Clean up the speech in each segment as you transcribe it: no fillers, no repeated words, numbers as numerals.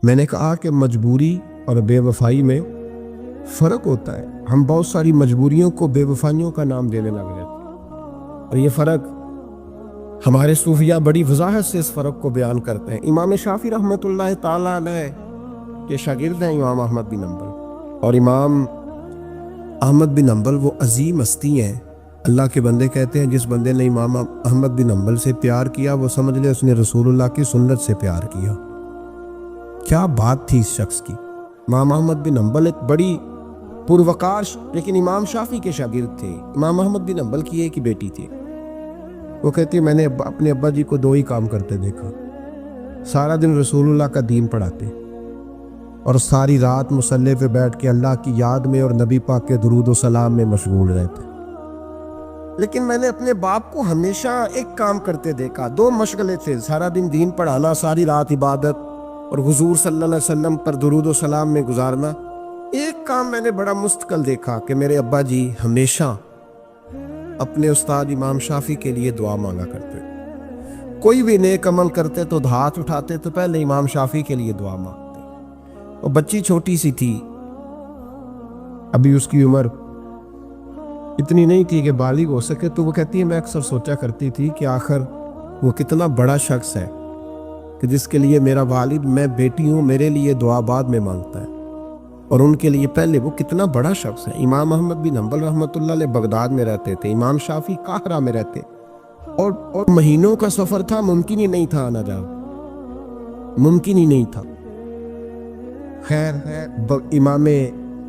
میں نے کہا کہ مجبوری اور بے وفائی میں فرق ہوتا ہے۔ ہم بہت ساری مجبوریوں کو بے وفائیوں کا نام دینے لگ رہے ہیں، اور یہ فرق ہمارے صوفیہ بڑی وضاحت سے اس فرق کو بیان کرتے ہیں۔ امام شافعی رحمۃ اللہ تعالیٰ علیہ کے شاگرد ہیں امام احمد بن حنبل، اور امام احمد بن حنبل وہ عظیم ہستی ہیں۔ اللہ کے بندے کہتے ہیں جس بندے نے امام احمد بن حنبل سے پیار کیا وہ سمجھ لے اس نے رسول اللہ کی سنت سے پیار کیا۔ کیا بات تھی اس شخص کی۔ امام احمد بن حنبل ایک بڑی پروقار لیکن امام شافعی کے شاگرد تھے۔ امام احمد بن حنبل کی ایک ہی بیٹی تھی۔ وہ کہتی ہے میں نے اپنے ابا جی کو دو ہی کام کرتے دیکھا، سارا دن رسول اللہ کا دین پڑھاتے اور ساری رات مصلی پہ بیٹھ کے اللہ کی یاد میں اور نبی پاک کے درود و سلام میں مشغول رہتے۔ لیکن میں نے اپنے باپ کو ہمیشہ ایک کام کرتے دیکھا، دو مشغلے تھے، سارا دن دین پڑھانا، ساری رات عبادت اور حضور صلی اللہ علیہ وسلم پر درود و سلام میں گزارنا۔ ایک کام میں نے بڑا مستقل دیکھا کہ میرے ابا جی ہمیشہ اپنے استاد امام شافعی کے لیے دعا مانگا کرتے۔ کوئی بھی نیک عمل کرتے تو ہاتھ اٹھاتے تو پہلے امام شافعی کے لیے دعا مانگتے۔ اور بچی چھوٹی سی تھی، ابھی اس کی عمر اتنی نہیں تھی کہ بالغ ہو سکے، تو وہ کہتی ہے میں اکثر سوچا کرتی تھی کہ آخر وہ کتنا بڑا شخص ہے کہ جس کے لیے میرا والد، میں بیٹی ہوں، میرے لیے دعا بعد میں مانگتا ہے، اور ان کے لیے پہلے وہ کتنا بڑا شخص ہے۔ امام احمد بن حنبل رحمۃ اللہ علیہ بغداد میں رہتے تھے، امام شافعی قاہرہ میں رہتے، اور مہینوں کا سفر تھا، ممکن ہی نہیں تھا آنا جانا، ممکن ہی نہیں تھا۔ خیر امام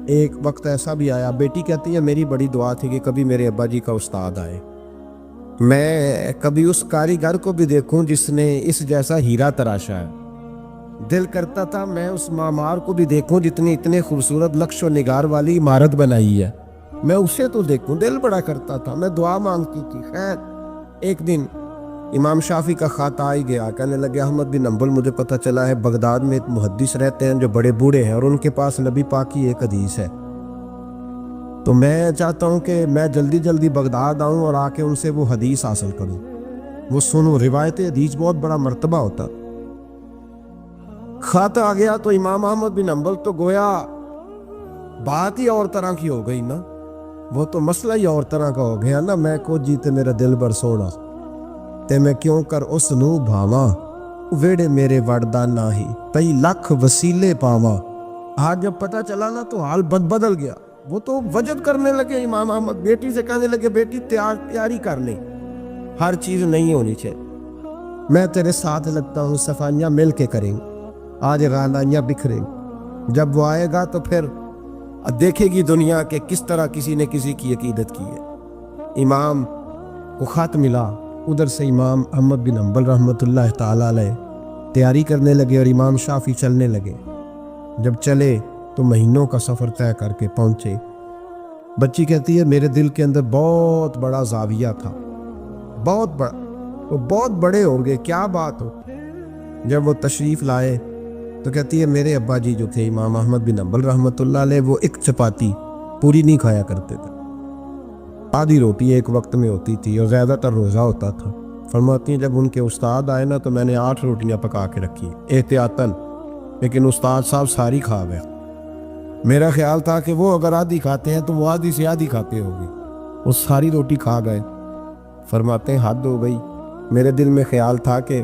ایک وقت ایسا بھی آیا، بیٹی کہتی ہے میری بڑی دعا تھی کہ کبھی میرے ابا جی کا استاد آئے، میں کبھی اس کاریگر کو بھی دیکھوں جس نے اس جیسا ہیرا تراشا ہے۔ دل کرتا تھا میں اس معمار کو بھی دیکھوں جتنی اتنے خوبصورت نقش و نگار والی عمارت بنائی ہے، میں اسے تو دیکھوں، دل بڑا کرتا تھا، میں دعا مانگتی تھی۔ خیر ایک دن امام شافعی کا خط آ گیا، کہنے لگے احمد بن حنبل مجھے پتہ چلا ہے بغداد میں ایک محدث رہتے ہیں جو بڑے بوڑھے ہیں اور ان کے پاس نبی پاک کی ایک حدیث ہے، تو میں چاہتا ہوں کہ میں جلدی جلدی بغداد آؤں اور آ کے ان سے وہ حدیث حاصل کروں، وہ سنوں۔ روایت حدیث بہت بڑا مرتبہ ہوتا۔ خط آ گیا تو امام احمد بن حنبل تو گویا بات ہی اور طرح کی ہو گئی نا، وہ تو مسئلہ ہی اور طرح کا ہو گیا نا۔ میں کو جیتے میرا دل بر سونا تے میں کیوں کر اس نو بھاواں، ویڑے میرے وڑدا نہ ہی کئی لاکھ وسیلے پاواں۔ آج جب پتہ چلا نا تو حال بدل گیا، وہ تو وجد کرنے لگے امام احمد، بیٹی سے کہنے لگے بیٹی تیاری کر لیں، ہر چیز نہیں ہونی چاہیے، میں تیرے ساتھ لگتا ہوں، صفائیاں مل کے کریں، آج غالائیاں بکھریں، جب وہ آئے گا تو پھر دیکھے گی دنیا کہ کس طرح کسی نے کسی کی عقیدت کی ہے۔ امام کو خط ملا، ادھر سے امام احمد بن حنبل رحمۃ اللہ تعالیٰ علیہ تیاری کرنے لگے اور امام شافعی چلنے لگے۔ جب چلے تو مہینوں کا سفر طے کر کے پہنچے۔ بچی کہتی ہے میرے دل کے اندر بہت بڑا زاویہ تھا، بہت بڑا، وہ بہت بڑے ہوں گے، کیا بات ہو۔ جب وہ تشریف لائے تو کہتی ہے میرے ابا جی جو تھے امام احمد بن حنبل رحمۃ اللہ علیہ وہ ایک چپاتی پوری نہیں کھایا کرتے تھے، آدھی روٹی ایک وقت میں ہوتی تھی اور زیادہ تر روزہ ہوتا تھا۔ فرماتی ہیں جب ان کے استاد آئے نا تو میں نے 8 روٹیاں پکا کے رکھی احتیاطاً، لیکن استاد صاحب ساری کھا گئے۔ میرا خیال تھا کہ وہ اگر آدھی کھاتے ہیں تو وہ آدھی سے آدھی کھاتے ہوگی، وہ ساری روٹی کھا گئے۔ فرماتے ہیں حد ہو گئی، میرے دل میں خیال تھا کہ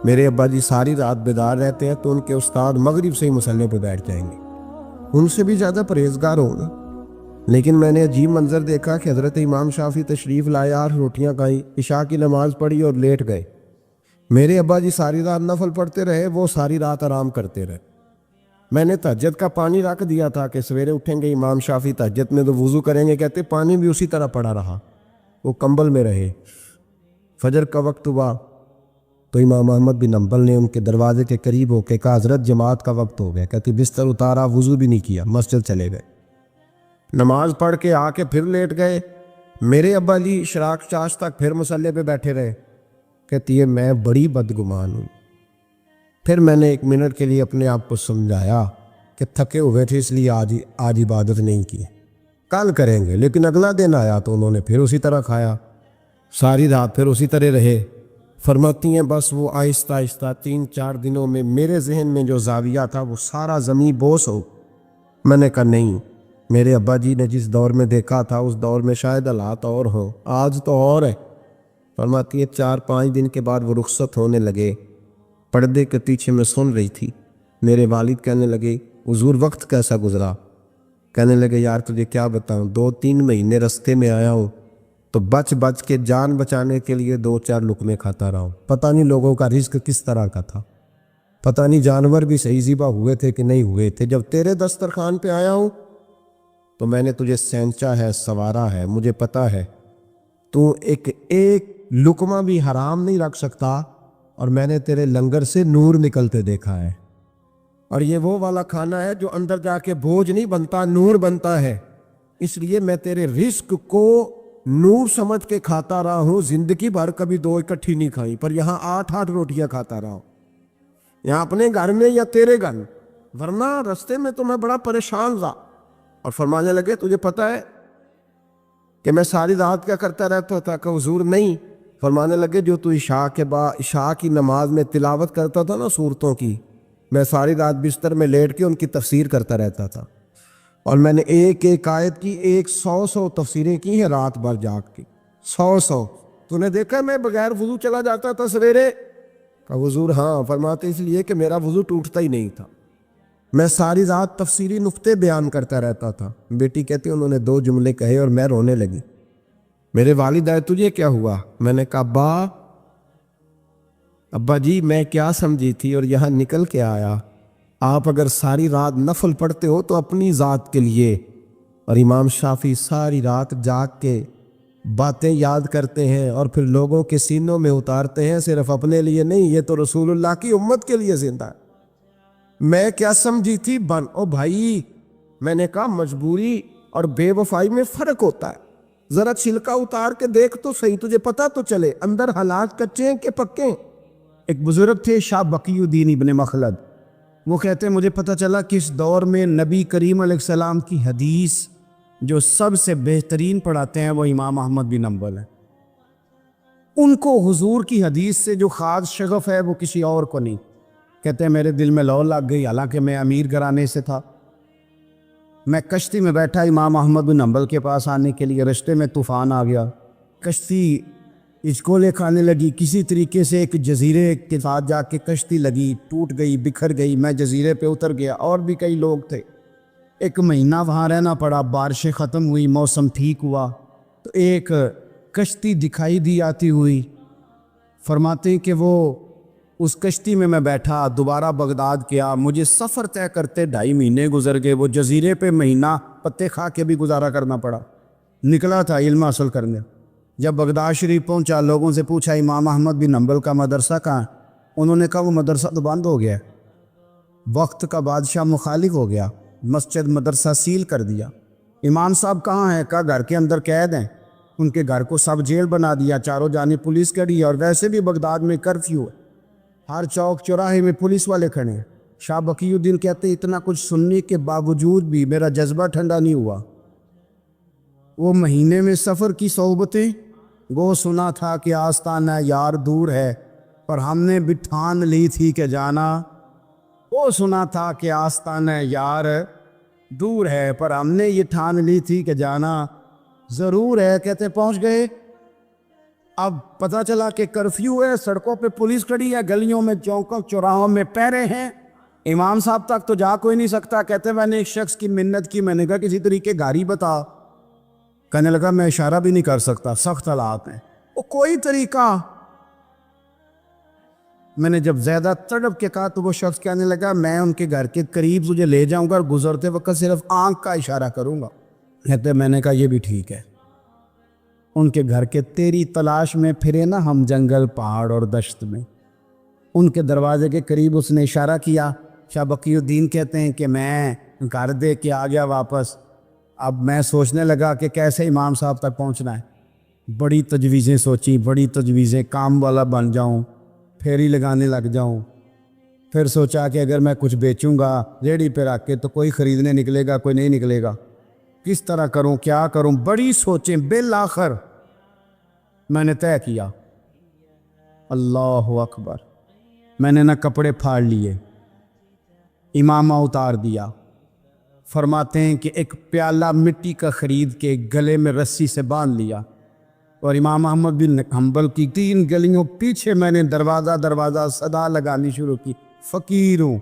میرے ابا جی ساری رات بیدار رہتے ہیں تو ان کے استاد مغرب سے ہی مصلی پہ بیٹھ جائیں گے، ان سے بھی زیادہ پرہیزگار ہوگا۔ لیکن میں نے عجیب منظر دیکھا کہ حضرت امام شافعی تشریف لائے، 8 روٹیاں کھائیں، عشاء کی نماز پڑھی اور لیٹ گئے۔ میرے ابا جی ساری رات نفل پڑھتے رہے، وہ ساری رات آرام کرتے رہے۔ میں نے تہجد کا پانی رکھ دیا تھا کہ سویرے اٹھیں گے امام شافعی تہجد میں تو وضو کریں گے، کہتے پانی بھی اسی طرح پڑا رہا، وہ کمبل میں رہے۔ فجر کا وقت ہوا تو امام احمد بن حنبل نے ان کے دروازے کے قریب ہو کے کہا حضرت جماعت کا وقت ہو گیا، کہتی بستر اتارا، وضو بھی نہیں کیا، مسجد چلے گئے، نماز پڑھ کے آ کے پھر لیٹ گئے۔ میرے ابا جی شراق چاش تک پھر مصلی پہ بیٹھے رہے۔ کہتی ہے میں بڑی بدگمان ہوں۔ پھر میں نے 1 منٹ کے لیے اپنے آپ کو سمجھایا کہ تھکے ہوئے تھے اس لیے آج عبادت نہیں کی، کل کریں گے۔ لیکن اگلا دن آیا تو انہوں نے پھر اسی طرح کھایا، ساری رات پھر اسی طرح رہے۔ فرماتی ہیں بس وہ آہستہ آہستہ 3-4 دنوں میں میرے ذہن میں جو زاویہ تھا وہ سارا زمیں بوس ہو۔ میں نے کہا نہیں، میرے ابا جی نے جس دور میں دیکھا تھا اس دور میں شاید حالات اور ہوں، آج تو اور ہے۔ فرماتی ہے 4-5 دن کے بعد وہ رخصت ہونے لگے، پردے کے پیچھے میں سن رہی تھی، میرے والد کہنے لگے حضور وقت کیسا گزرا؟ کہنے لگے یار تجھے کیا بتاؤں، 2-3 مہینے رستے میں آیا ہوں تو بچ بچ کے جان بچانے کے لیے 2-4 لقمے کھاتا رہا ہوں۔ پتہ نہیں لوگوں کا رزق کس طرح کا تھا، پتہ نہیں جانور بھی صحیح ذبح ہوئے تھے کہ نہیں ہوئے تھے۔ جب تیرے دسترخوان پہ آیا ہوں تو میں نے تجھے سینچا ہے، سوارا ہے، مجھے پتہ ہے تو ایک لقمہ بھی حرام نہیں رکھ سکتا، اور میں نے تیرے لنگر سے نور نکلتے دیکھا ہے، اور یہ وہ والا کھانا ہے جو اندر جا کے بوجھ نہیں بنتا، نور بنتا ہے۔ اس لیے میں تیرے رزق کو نور سمجھ کے کھاتا رہا ہوں، زندگی بھر کبھی 2 اکٹھی نہیں کھائی، پر یہاں 8-8 روٹیاں کھاتا رہا ہوں، یہاں اپنے گھر میں یا تیرے گھر میں، ورنہ رستے میں تو میں بڑا پریشان تھا۔ اور فرمانے لگے تجھے پتہ ہے کہ میں ساری رات کیا کرتا رہتا تھا؟ کہ حضور نہیں۔ فرمانے لگے جو تو عشاء کی نماز میں تلاوت کرتا تھا نا صورتوں کی، میں ساری رات بستر میں لیٹ کے ان کی تفسیر کرتا رہتا تھا، اور میں نے ایک آیت کی 100 تفسیریں کی ہیں رات بھر جاگ کے، 100۔ تو نے دیکھا میں بغیر وضو چلا جاتا تھا سویرے؟ کہ حضور ہاں۔ فرماتے اس لیے کہ میرا وضو ٹوٹتا ہی نہیں تھا، میں ساری رات تفسیری نقطے بیان کرتا رہتا تھا۔ بیٹی کہتی انہوں نے 2 جملے کہے اور میں رونے لگی۔ میرے والد آئے تجھے کیا ہوا؟ میں نے کہا ابا جی میں کیا سمجھی تھی اور یہاں نکل کے آیا، آپ اگر ساری رات نفل پڑھتے ہو تو اپنی ذات کے لیے، اور امام شافعی ساری رات جاگ کے باتیں یاد کرتے ہیں اور پھر لوگوں کے سینوں میں اتارتے ہیں، صرف اپنے لیے نہیں، یہ تو رسول اللہ کی امت کے لیے زندہ ہے۔ میں کیا سمجھی تھی او بھائی، میں نے کہا مجبوری اور بے وفائی میں فرق ہوتا ہے، ذرا چھلکا اتار کے دیکھ تو صحیح، تجھے پتہ تو چلے اندر حالات کچے ہیں کہ پکے ہیں۔ ایک بزرگ تھے شاہ بقی الدین ابن مخلد، وہ کہتے ہیں مجھے پتہ چلا کہ اس دور میں نبی کریم علیہ السلام کی حدیث جو سب سے بہترین پڑھاتے ہیں وہ امام احمد بن حنبل ہیں، ان کو حضور کی حدیث سے جو خاص شغف ہے وہ کسی اور کو نہیں۔ کہتے ہیں میرے دل میں لو لگ گئی، حالانکہ میں امیر گھرانے سے تھا، میں کشتی میں بیٹھا امام احمد بن حنبل کے پاس آنے کے لیے، رستے میں طوفان آ گیا، کشتی اچکولے کھانے لگی، کسی طریقے سے ایک جزیرے کے ساتھ جا کے کشتی لگی، ٹوٹ گئی، بکھر گئی، میں جزیرے پہ اتر گیا، اور بھی کئی لوگ تھے، 1 مہینہ وہاں رہنا پڑا، بارشیں ختم ہوئی، موسم ٹھیک ہوا تو ایک کشتی دکھائی دی آتی ہوئی، فرماتے ہیں کہ وہ اس کشتی میں بیٹھا، دوبارہ بغداد کیا، مجھے سفر طے کرتے 2.5 مہینے گزر گئے، وہ جزیرے پہ مہینہ پتے کھا کے بھی گزارا کرنا پڑا، نکلا تھا علم حاصل کرنے۔ جب بغداد شریف پہنچا، لوگوں سے پوچھا امام احمد بن حنبل کا مدرسہ کہاں؟ انہوں نے کہا وہ مدرسہ تو بند ہو گیا، وقت کا بادشاہ مخالف ہو گیا، مسجد مدرسہ سیل کر دیا۔ امام صاحب کہاں ہیں؟ کہا گھر کے اندر قید ہیں، ان کے گھر کو سب جیل بنا دیا، چاروں جانب پولیس کھڑی ہے، اور ویسے بھی بغداد میں کرفیو ہے، ہر چوک چوراہے میں پولیس والے کھڑے ہیں۔ شاہ بقی الدین کہتے اتنا کچھ سننے کے باوجود بھی میرا جذبہ ٹھنڈا نہیں ہوا، وہ مہینے میں سفر کی صحبتیں، وہ سنا تھا کہ آستانہ یار دور ہے، پر ہم نے بھی ٹھان لی تھی کہ جانا، وہ سنا تھا کہ آستانہ یار دور ہے، پر ہم نے یہ ٹھان لی تھی کہ جانا ضرور ہے۔ کہتے پہنچ گئے، اب پتہ چلا کہ کرفیو ہے، سڑکوں پہ پولیس کھڑی ہے، گلیوں میں چوکوں چوراہوں میں پہرے ہیں، امام صاحب تک تو جا کوئی نہیں سکتا۔ کہتے میں نے ایک شخص کی منت کی، میں نے کہا کسی طریقے گاڑی بتا، کہنے لگا میں اشارہ بھی نہیں کر سکتا، سخت حالات ہیں، وہ کوئی طریقہ۔ میں نے جب زیادہ تڑپ کے کہا تو وہ شخص کہنے لگا میں ان کے گھر کے قریب تجھے لے جاؤں گا اور گزرتے وقت صرف آنکھ کا اشارہ کروں گا۔ کہتے میں نے کہا یہ بھی ٹھیک ہے۔ ان کے گھر کے تیری تلاش میں پھرے نا ہم جنگل پہاڑ اور دشت میں، ان کے دروازے کے قریب اس نے اشارہ کیا۔ شاہ بقی الدین کہتے ہیں کہ میں گھر دے کے آ گیا واپس، اب میں سوچنے لگا کہ کیسے امام صاحب تک پہنچنا ہے، بڑی تجویزیں سوچی، بڑی تجویزیں، کام والا بن جاؤں، پھیری لگانے لگ جاؤں، پھر سوچا کہ اگر میں کچھ بیچوں گا ریڑھی پہ رکھ کے تو کوئی خریدنے نکلے گا، کوئی نہیں نکلے گا، کس طرح کروں، کیا کروں، بڑی سوچیں، بالآخر میں نے طے کیا اللہ اکبر. میں نے نہ کپڑے پھاڑ لیے، امامہ اتار دیا. فرماتے ہیں کہ ایک پیالہ مٹی کا خرید کے گلے میں رسی سے باندھ لیا، اور امام احمد بن حنبل کی 3 گلیوں پیچھے میں نے دروازہ صدا لگانی شروع کی، فقیر ہوں،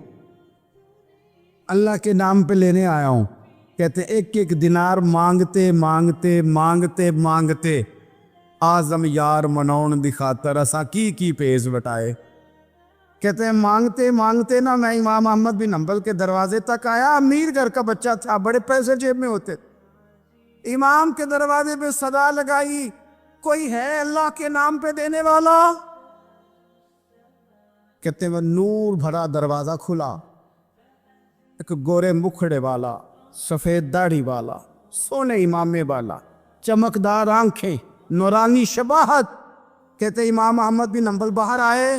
اللہ کے نام پہ لینے آیا ہوں. کہتے ایک ایک دینار مانگتے مانگتے مانگتے مانگتے آزم یار منون دی خاطر اساں کی پیز بٹائے. کہتے ہیں مانگتے مانگتے نا میں امام احمد بن حنبل کے دروازے تک آیا. امیر گھر کا بچہ تھا، بڑے پیسے جیب میں ہوتے. امام کے دروازے پہ صدا لگائی، کوئی ہے اللہ کے نام پہ دینے والا؟ کہتے ہیں وہ نور بھرا دروازہ کھلا. ایک گورے مکھڑے والا، سفید داڑھی والا، سونے امامے والا، چمکدار آنکھیں، نورانی شباہت. کہتے امام احمد بن حنبل باہر آئے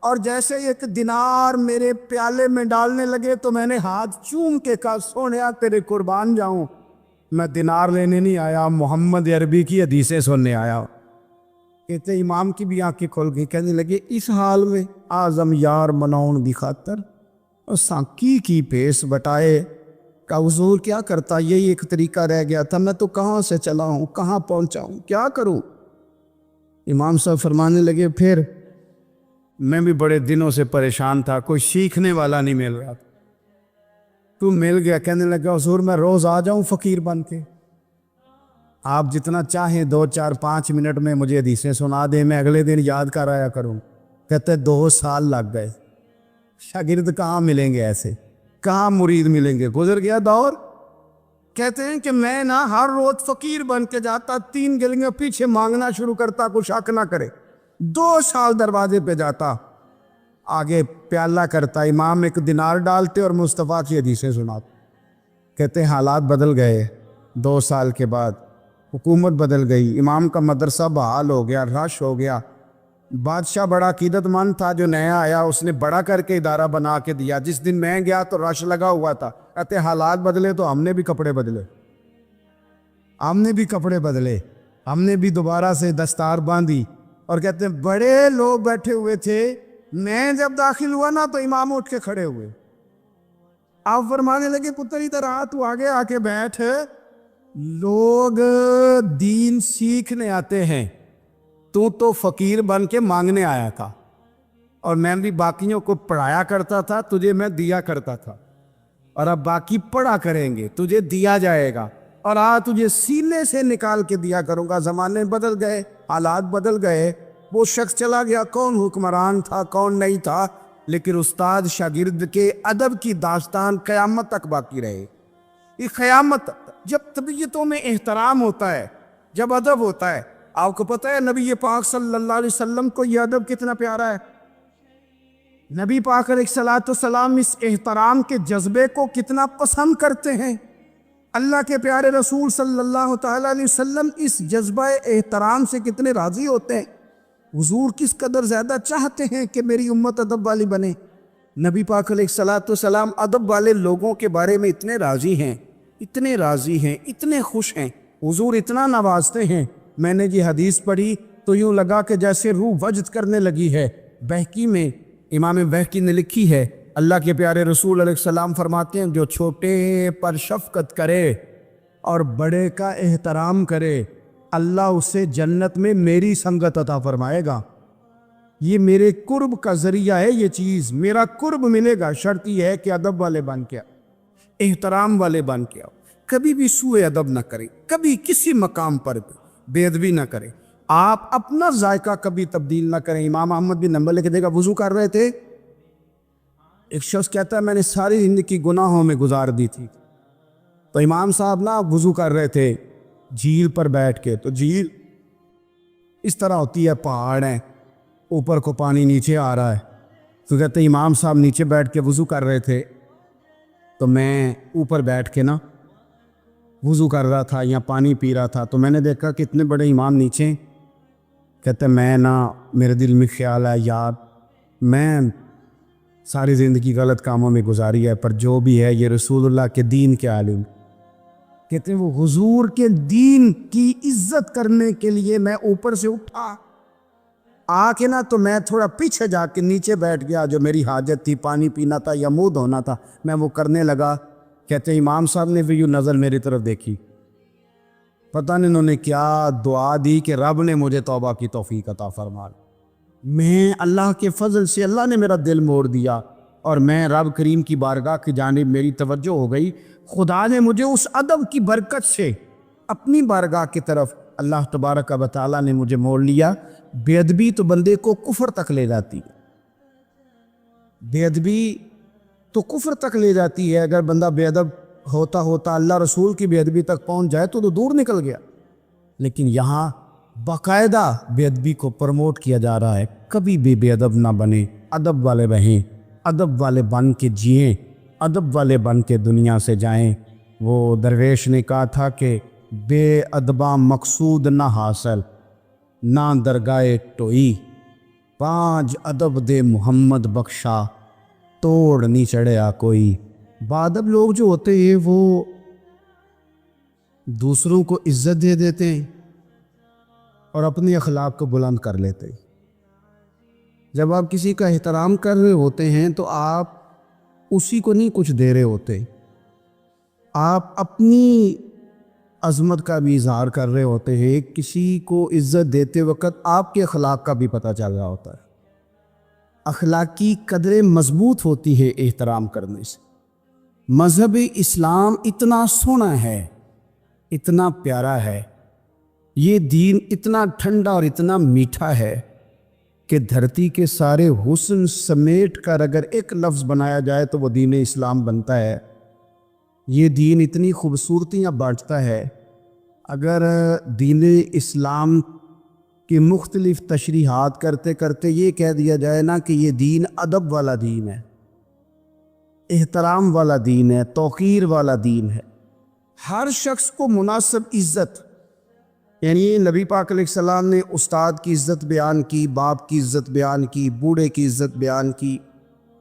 اور جیسے ایک دینار میرے پیالے میں ڈالنے لگے تو میں نے ہاتھ چوم کے کہا سونیا تیرے قربان جاؤں، میں دینار لینے نہیں آیا، محمد عربی کی حدیثیں سننے آیا. کہتے امام کی بھی آنکھیں کھل گئی. کہنے لگے اس حال میں اعظم یار مناؤن دی خاطر اساں کی پیس بٹائے. کہ حضور کیا کرتا، یہی ایک طریقہ رہ گیا تھا، میں تو کہاں سے چلا ہوں، کہاں پہنچا ہوں، کیا کروں؟ امام صاحب فرمانے لگے پھر میں بھی بڑے دنوں سے پریشان تھا، کوئی سیکھنے والا نہیں مل رہا، تو مل گیا. کہنے لگا حضور میں روز آ جاؤں فقیر بن کے، آپ جتنا چاہیں 2 4 5 منٹ میں مجھے حدیثیں سنا دیں، میں اگلے دن یاد کر آیا کروں. کہتے 2 سال لگ گئے. شاگرد کہاں ملیں گے ایسے، کہاں مرید ملیں گے، گزر گیا دور. کہتے ہیں کہ میں نا ہر روز فقیر بن کے جاتا، 3 گلیاں پیچھے مانگنا شروع کرتا، کوئی شک نہ کرے. 2 سال دروازے پہ جاتا، آگے پیالہ کرتا، امام ایک دینار ڈالتے اور مصطفیٰ کی حدیثیں سناتے. کہتے ہیں حالات بدل گئے. 2 سال کے بعد حکومت بدل گئی، امام کا مدرسہ بحال ہو گیا، رش ہو گیا. بادشاہ بڑا عقیدت مند تھا، جو نیا آیا اس نے بڑا کر کے ادارہ بنا کے دیا. جس دن میں گیا تو رش لگا ہوا تھا. کہتے حالات بدلے تو ہم نے بھی کپڑے بدلے، ہم نے بھی دوبارہ سے دستار باندھی. اور کہتے ہیں بڑے لوگ بیٹھے ہوئے تھے، میں جب داخل ہوا نا تو امام اٹھ کے کھڑے ہوئے. آپ فرمانے لگے پتر ادھر آ، تو آگے آ کے بیٹھ. لوگ دین سیکھنے آتے ہیں، تو فقیر بن کے مانگنے آیا تھا، اور میں بھی باقیوں کو پڑھایا کرتا تھا، تجھے میں دیا کرتا تھا. اور اب باقی پڑھا کریں گے، تجھے دیا جائے گا، اور تجھے سینے سے نکال کے دیا کروں گا. زمانے بدل گئے، حالات بدل گئے، وہ شخص چلا گیا، کون حکمران تھا کون نہیں تھا، لیکن استاد شاگرد کے ادب کی داستان قیامت تک باقی رہے. یہ قیامت جب طبیعتوں میں احترام ہوتا ہے، جب ادب ہوتا ہے. آپ کو پتہ ہے نبی پاک صلی اللہ علیہ وسلم کو یہ ادب کتنا پیارا ہے. نبی پاک علیہ السلام اس احترام کے جذبے کو کتنا پسند کرتے ہیں. اللہ کے پیارے رسول صلی اللہ تعالیٰ علیہ وسلم اس جذبہ احترام سے کتنے راضی ہوتے ہیں. حضور کس قدر زیادہ چاہتے ہیں کہ میری امت ادب والی بنے. نبی پاک علیہ السلام ادب والے لوگوں کے بارے میں اتنے راضی ہیں، اتنے خوش ہیں. حضور اتنا نوازتے ہیں. میں نے یہ حدیث پڑھی تو یوں لگا کہ جیسے روح وجد کرنے لگی ہے. بہقی میں امام بہقی نے لکھی ہے، اللہ کے پیارے رسول علیہ السلام فرماتے ہیں جو چھوٹے پر شفقت کرے اور بڑے کا احترام کرے، اللہ اسے جنت میں میری سنگت عطا فرمائے گا. یہ میرے قرب کا ذریعہ ہے، یہ چیز میرا قرب ملے گا. شرط یہ ہے کہ ادب والے بن کے آؤ، احترام والے بن کے آؤ. کبھی بھی سوء ادب نہ کریں، کبھی کسی مقام پر بے ادبی نہ کریں. آپ اپنا ذائقہ کبھی تبدیل نہ کریں. امام احمد بن حنبل لکھتے ہیں کہ وضو کر رہے تھے، ایک شخص کہتا ہے میں نے ساری زندگی گناہوں میں گزار دی تھی. تو امام صاحب نا وضو کر رہے تھے جھیل پر بیٹھ کے. تو جھیل اس طرح ہوتی ہے، پہاڑ ہیں، اوپر کو پانی نیچے آ رہا ہے. تو کہتے ہیں امام صاحب نیچے بیٹھ کے وضو کر رہے تھے، تو میں اوپر بیٹھ کے نا وضو کر رہا تھا یا پانی پی رہا تھا. تو میں نے دیکھا کہ اتنے بڑے امام نیچے. کہتے میں نا میرے دل میں خیال ہے یار میں ساری زندگی غلط کاموں میں گزاری ہے، پر جو بھی ہے یہ رسول اللہ کے دین کے عالم. کہتے ہیں وہ حضور کے دین کی عزت کرنے کے لیے میں اوپر سے اٹھا آ کے نا تو میں تھوڑا پیچھے جا کے نیچے بیٹھ گیا، جو میری حاجت تھی، پانی پینا تھا یا منہ دھونا تھا، میں وہ کرنے لگا۔ کہتے ہیں امام صاحب نے بھی یوں نظر میری طرف دیکھی، پتہ نہیں انہوں نے کیا دعا دی کہ رب نے مجھے توبہ کی توفیق عطا فرما۔ میں اللہ کے فضل سے اللہ نے میرا دل موڑ دیا اور میں رب کریم کی بارگاہ کی جانب میری توجہ ہو گئی۔ خدا نے مجھے اس ادب کی برکت سے اپنی بارگاہ کی طرف اللہ تبارک و تعالیٰ نے مجھے موڑ لیا۔ بے ادبی تو بندے کو کفر تک لے جاتی ہے، بے ادبی تو کفر تک لے جاتی ہے۔ اگر بندہ بے ادب ہوتا ہوتا اللہ رسول کی بے ادبی تک پہنچ جائے تو دور نکل گیا، لیکن یہاں باقاعدہ بے ادبی کو پروموٹ کیا جا رہا ہے۔ کبھی بھی بے ادب نہ بنے، ادب والے رہیں، ادب والے بن کے جئیں، ادب والے بن کے دنیا سے جائیں۔ وہ درویش نے کہا تھا کہ بے ادباں مقصود نہ حاصل، نہ درگاہ ٹوئی، پانچ ادب دے محمد بخشا، توڑ نہیں چڑھیا کوئی۔ بادب لوگ جو ہوتے ہیں وہ دوسروں کو عزت دے دیتے ہیں اور اپنی اخلاق کو بلند کر لیتے ہیں۔ جب آپ کسی کا احترام کر رہے ہوتے ہیں تو آپ اسی کو نہیں کچھ دے رہے ہوتے، آپ اپنی عظمت کا بھی اظہار کر رہے ہوتے ہیں۔ کسی کو عزت دیتے وقت آپ کے اخلاق کا بھی پتہ چل رہا ہوتا ہے۔ اخلاقی قدریں مضبوط ہوتی ہے احترام کرنے سے۔ مذہب اسلام اتنا سونا ہے، اتنا پیارا ہے، یہ دین اتنا ٹھنڈا اور اتنا میٹھا ہے کہ دھرتی کے سارے حسن سمیٹ کر اگر ایک لفظ بنایا جائے تو وہ دین اسلام بنتا ہے۔ یہ دین اتنی خوبصورتیاں بانٹتا ہے، اگر دین اسلام کی مختلف تشریحات کرتے کرتے یہ کہہ دیا جائے نا کہ یہ دین ادب والا دین ہے، احترام والا دین ہے، توقیر والا دین ہے، ہر شخص کو مناسب عزت، یعنی نبی پاک علیہ السلام نے استاد کی عزت بیان کی، باپ کی عزت بیان کی، بوڑھے کی عزت بیان کی،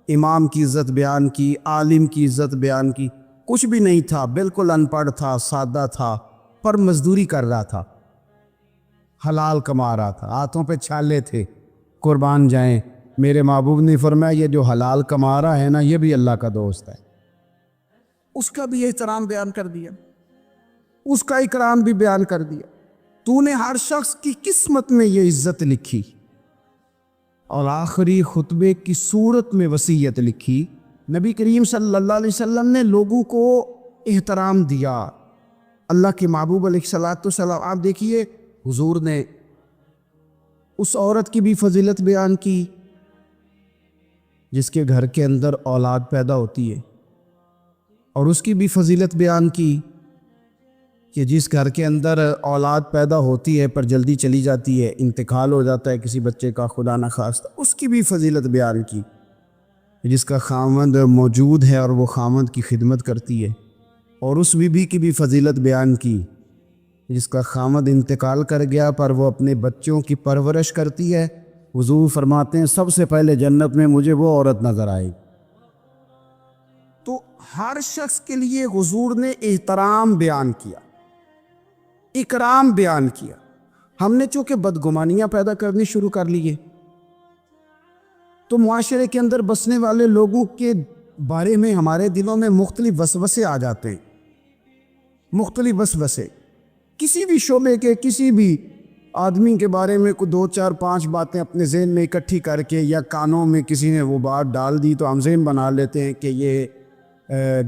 امام کی عزت بیان کی، عالم کی عزت بیان کی۔ کچھ بھی نہیں تھا، بالکل ان پڑھ تھا، سادہ تھا، پر مزدوری کر رہا تھا، حلال کما رہا تھا، ہاتھوں پہ چھالے تھے، قربان جائیں۔ میرے محبوب نے فرمایا یہ جو حلال کما رہا ہے نا یہ بھی اللہ کا دوست ہے، اس کا بھی احترام بیان کر دیا، اس کا اکرام بھی بیان کر دیا۔ تو نے ہر شخص کی قسمت میں یہ عزت لکھی اور آخری خطبے کی صورت میں وصیت لکھی۔ نبی کریم صلی اللہ علیہ وسلم نے لوگوں کو احترام دیا، اللہ کے محبوب علیہ السلام۔ آپ دیکھیے حضور نے اس عورت کی بھی فضیلت بیان کی جس کے گھر کے اندر اولاد پیدا ہوتی ہے، اور اس کی بھی فضیلت بیان کی کہ جس گھر کے اندر اولاد پیدا ہوتی ہے پر جلدی چلی جاتی ہے، انتقال ہو جاتا ہے کسی بچے کا خدا نخواستہ، اس کی بھی فضیلت بیان کی۔ جس کا خامند موجود ہے اور وہ خامند کی خدمت کرتی ہے، اور اس بیوی کی بھی فضیلت بیان کی جس کا خامند انتقال کر گیا پر وہ اپنے بچوں کی پرورش کرتی ہے۔ حضور فرماتے ہیں سب سے پہلے جنت میں مجھے وہ عورت نظر آئے۔ تو ہر شخص کے لیے حضور نے احترام بیان کیا، اکرام بیان کیا۔ ہم نے چونکہ بدگمانیاں پیدا کرنی شروع کر لیے تو معاشرے کے اندر بسنے والے لوگوں کے بارے میں ہمارے دلوں میں مختلف وسوسے آ جاتے ہیں، مختلف وسوسے۔ کسی بھی شعبے کے کسی بھی آدمی کے بارے میں کوئی 2 4 5 باتیں اپنے ذہن میں اکٹھی کر کے یا کانوں میں کسی نے وہ بات ڈال دی تو ہم ذہن بنا لیتے ہیں کہ یہ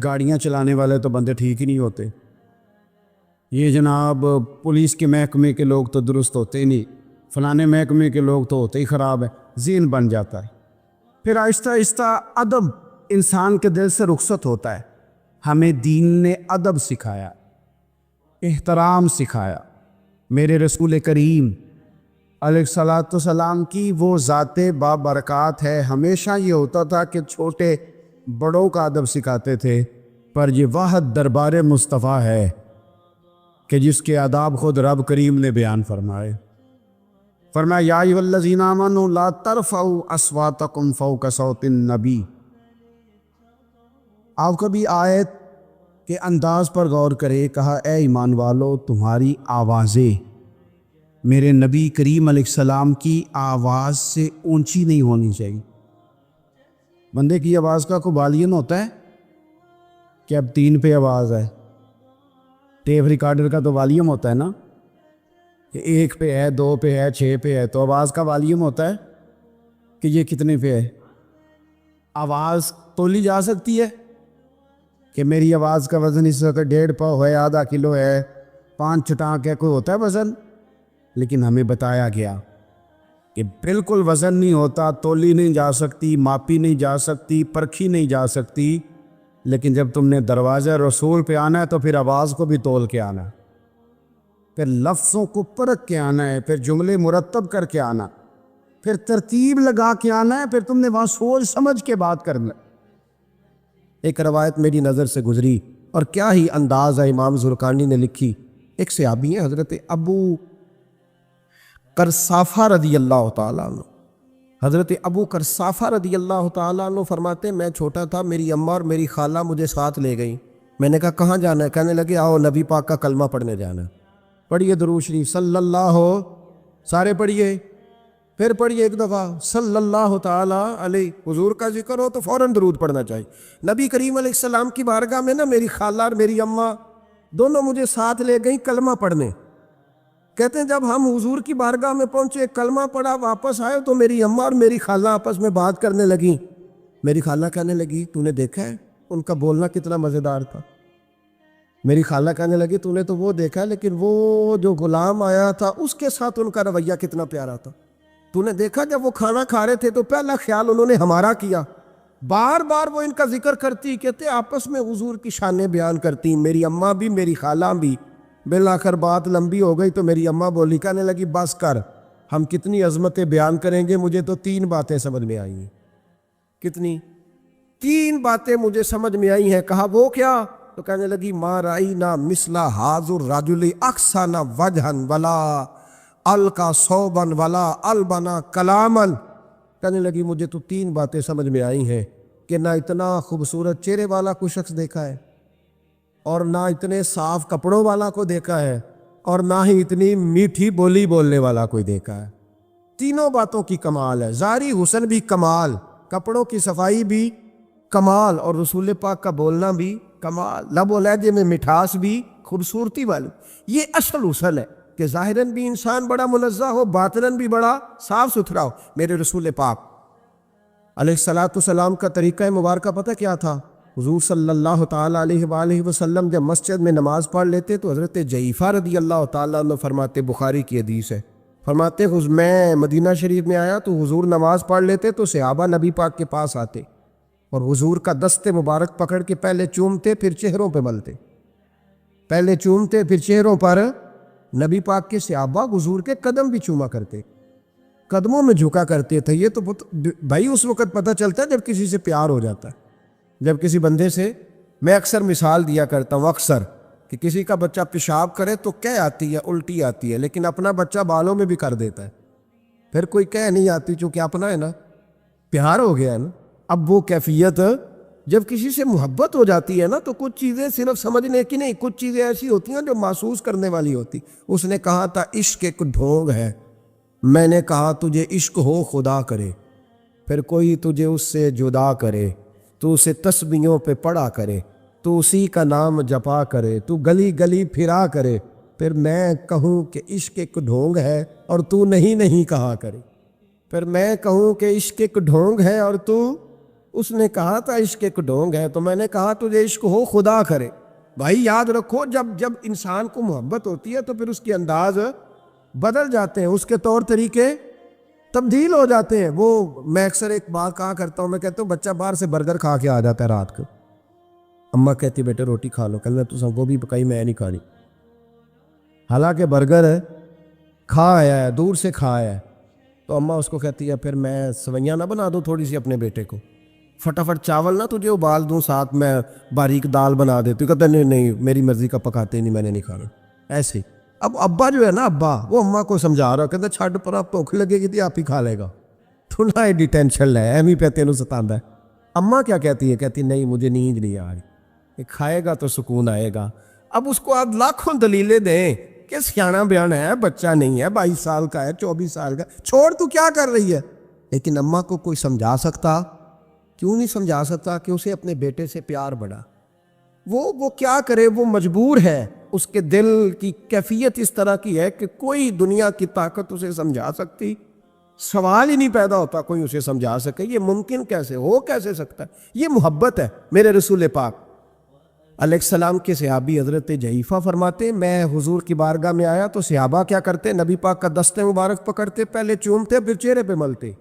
گاڑیاں چلانے والے تو بندے ٹھیک ہی نہیں ہوتے، یہ جناب پولیس کے محکمے کے لوگ تو درست ہوتے ہی نہیں، فلانے محکمے کے لوگ تو ہوتے ہی خراب ہیں، ذہن بن جاتا ہے۔ پھر آہستہ آہستہ ادب انسان کے دل سے رخصت ہوتا ہے۔ ہمیں دین نے ادب سکھایا، احترام سکھایا۔ میرے رسول کریم علیہ الصلاۃ والسلام کی وہ ذات بابرکات ہے، ہمیشہ یہ ہوتا تھا کہ چھوٹے بڑوں کا ادب سکھاتے تھے، پر یہ واحد دربار مصطفیٰ ہے کہ جس کے آداب خود رب کریم نے بیان فرمائے۔ فرمایا یا ایھا الذین آمنوا لا ترفعوا اصواتکم فوق صوت النبی۔ آپ کبھی آیت کے انداز پر غور کرے، کہا اے ایمان والو تمہاری آوازیں میرے نبی کریم علیہ السلام کی آواز سے اونچی نہیں ہونی چاہیے. بندے کی آواز کا کوئی والیوم ہوتا ہے کہ اب 3 پہ آواز ہے. ٹیپ ریکارڈر کا تو والیوم ہوتا ہے نا کہ 1 پہ ہے، 2 پہ ہے، 6 پہ ہے. تو آواز کا والیوم ہوتا ہے کہ یہ کتنے پہ ہے. آواز تولی جا سکتی ہے کہ میری آواز کا وزن اس وقت 1.5 پاؤ ہے، آدھا کلو ہے، 5 چٹانک ہے، کوئی ہوتا ہے وزن؟ لیکن ہمیں بتایا گیا کہ بالکل وزن نہیں ہوتا، تولی نہیں جا سکتی، ماپی نہیں جا سکتی، پرکھی نہیں جا سکتی. لیکن جب تم نے دروازہ رسول پہ آنا ہے تو پھر آواز کو بھی تول کے آنا ہے، پھر لفظوں کو پرکھ کے آنا ہے، پھر جملے مرتب کر کے آنا، پھر ترتیب لگا کے آنا ہے، پھر تم نے وہاں سوچ سمجھ کے بات کرنا. ایک روایت میری نظر سے گزری اور کیا ہی انداز ہے، امام زرقانی نے لکھی. ایک صحابی ہیں حضرت ابو قرصافہ رضی اللہ تعالیٰ عنہ. حضرت ابو قرصافہ رضی اللہ تعالیٰ عنہ فرماتے میں چھوٹا تھا، میری اماں اور میری خالہ مجھے ساتھ لے گئیں. میں نے کہا کہاں جانا ہے؟ کہنے لگے آؤ نبی پاک کا کلمہ پڑھنے جانا ہے. پڑھیے درود شریف صلی اللہ ہو، سارے پڑھیے، پھر پڑھیے ایک دفعہ صلی اللہ تعالیٰ علیہ. حضور کا ذکر ہو تو فوراً درود پڑھنا چاہیے. نبی کریم علیہ السلام کی بارگاہ میں نا میری خالہ اور میری اماں دونوں مجھے ساتھ لے گئیں کلمہ پڑھنے. کہتے ہیں جب ہم حضور کی بارگاہ میں پہنچے، کلمہ پڑھا، واپس آئے تو میری اماں اور میری خالہ آپس میں بات کرنے لگیں. میری خالہ کہنے لگی تو نے دیکھا ہے ان کا بولنا کتنا مزیدار تھا. میری خالہ کہنے لگی تو نے تو وہ دیکھا لیکن وہ جو غلام آیا تھا اس کے ساتھ ان کا رویہ کتنا پیارا تھا. تو نے دیکھا جب وہ کھانا کھا رہے تھے تو پہلا خیال انہوں نے ہمارا کیا. بار بار وہ ان کا ذکر کرتی، کہتے آپس میں حضور کی شانیں بیان کرتی، میری اماں بھی میری خالہ بھی. بالآخر بات لمبی ہو گئی تو میری اماں بولی، کہنے لگی بس کر، ہم کتنی عظمتیں بیان کریں گے، مجھے تو 3 باتیں سمجھ میں آئی ہیں. کتنی؟ 3 باتیں مجھے سمجھ میں آئی ہیں. کہا وہ کیا؟ تو کہنے لگی ما رأینا مثل ھذا الرجل احسن وجھا ولا القى ثوبا ولا البنا کلاما. کہنے لگی مجھے تو 3 باتیں سمجھ میں آئی ہیں کہ نہ اتنا خوبصورت چہرے والا کوئی شخص دیکھا ہے، اور نہ اتنے صاف کپڑوں والا کو دیکھا ہے، اور نہ ہی اتنی میٹھی بولی بولنے والا کوئی دیکھا ہے. تینوں باتوں کی کمال ہے. ظاہری حسن بھی کمال، کپڑوں کی صفائی بھی کمال، اور رسول پاک کا بولنا بھی کمال، لب و لہجے میں مٹھاس بھی خوبصورتی والی. یہ اصل حسن ہے کہ ظاہراً بھی انسان بڑا منزہ ہو، باطناً بھی بڑا صاف ستھرا ہو. میرے رسول پاک علیہ الصلاۃ والسلام کا طریقہ مبارکہ پتہ کیا تھا؟ حضور صلی اللہ تعالیٰ علیہ وآلہ وسلم جب مسجد میں نماز پڑھ لیتے تو حضرت جعفہ رضی اللہ تعالیٰ عنہ فرماتے، بخاری کی حدیث ہے، فرماتے میں مدینہ شریف میں آیا تو حضور نماز پڑھ لیتے تو صحابہ نبی پاک کے پاس آتے اور حضور کا دست مبارک پکڑ کے پہلے چومتے پھر چہروں پہ ملتے، پہلے چومتے پھر چہروں پر. نبی پاک کے صحابہ حضور کے قدم بھی چوما کرتے، قدموں میں جھکا کرتے تھے. یہ تو بھائی اس وقت پتہ چلتا ہے جب کسی سے پیار ہو جاتا ہے. جب کسی بندے سے، میں اکثر مثال دیا کرتا ہوں اکثر کہ کسی کا بچہ پیشاب کرے تو کہہ آتی ہے، الٹی آتی ہے، لیکن اپنا بچہ بالوں میں بھی کر دیتا ہے، پھر کوئی کہہ نہیں آتی چونکہ اپنا ہے نا، پیار ہو گیا ہے نا. اب وہ کیفیت جب کسی سے محبت ہو جاتی ہے نا تو کچھ چیزیں صرف سمجھنے کی نہیں، کچھ چیزیں ایسی ہوتی ہیں جو محسوس کرنے والی ہوتی. اس نے کہا تھا عشق ایک ڈھونگ ہے، میں نے کہا تجھے عشق ہو خدا کرے، پھر کوئی تجھے اس سے جدا کرے، تو اسے تسبیحوں پہ پڑھا کرے، تو اسی کا نام جپا کرے، تو گلی گلی پھرا کرے، پھر میں کہوں کہ عشق ایک ڈھونگ ہے اور تو نہیں کہا کرے. پھر میں کہوں کہ عشق ایک ڈھونگ ہے اور تو، اس نے کہا تھا عشق ایک ڈھونگ ہے تو میں نے کہا تجھے عشق ہو خدا کرے. بھائی یاد رکھو جب انسان کو محبت ہوتی ہے تو پھر اس کے انداز بدل جاتے ہیں، اس کے طور طریقے تبدیل ہو جاتے ہیں. وہ میں اکثر ایک بات کہا کرتا ہوں، میں کہتا ہوں بچہ باہر سے برگر کھا کے آ جاتا ہے رات کو، اماں کہتی بیٹے روٹی کھا لو، کہنا تو سب وہ بھی پکائی میں نہیں کھانی، حالانکہ برگر کھا آیا ہے، دور سے کھا آیا ہے. تو اماں اس کو کہتی ہے پھر میں سویاں نہ بنا دوں تھوڑی سی اپنے بیٹے کو، فٹافٹ چاول نہ تجھے ابال دوں، ساتھ میں باریک دال بنا دیتی. کہتا نہیں میری مرضی کا پکاتے نہیں، میں نے نہیں کھانا. ایسے اب ابا جو ہے نا، ابا وہ اماں کو سمجھا رہا، کہتا چھڈ پر آپ بھوک لگے گی تھی آپ ہی کھا لے گا، تو نہ ایڈی ٹینشن لے ایویں پہ تینوں ستاندا ہے. اماں کیا کہتی ہے؟ کہتی نہیں مجھے نیند نہیں آ رہی، کھائے گا تو سکون آئے گا. اب اس کو آپ لاکھوں دلیلیں دیں کہ سیانا بیان ہے, بچہ نہیں ہے, 22 سال کا ہے, 24 سال کا, چھوڑ تو کیا کر رہی ہے. لیکن اماں کو کوئی سمجھا سکتا؟ کیوں نہیں سمجھا سکتا کہ اسے اپنے بیٹے سے پیار بڑھا. وہ کیا کرے, وہ مجبور ہے. اس کے دل کی کیفیت اس طرح کی ہے کہ کوئی دنیا کی طاقت اسے سمجھا سکتی, سوال ہی نہیں پیدا ہوتا کوئی اسے سمجھا سکے. یہ ممکن کیسے ہو, کیسے سکتا ہے؟ یہ محبت ہے. میرے رسول پاک علیہ السلام کے صحابی حضرت جعفہ فرماتے, میں حضور کی بارگاہ میں آیا تو صحابہ کیا کرتے, نبی پاک کا دست مبارک پکڑتے, پہلے چومتے پھر چہرے پہ ملتے.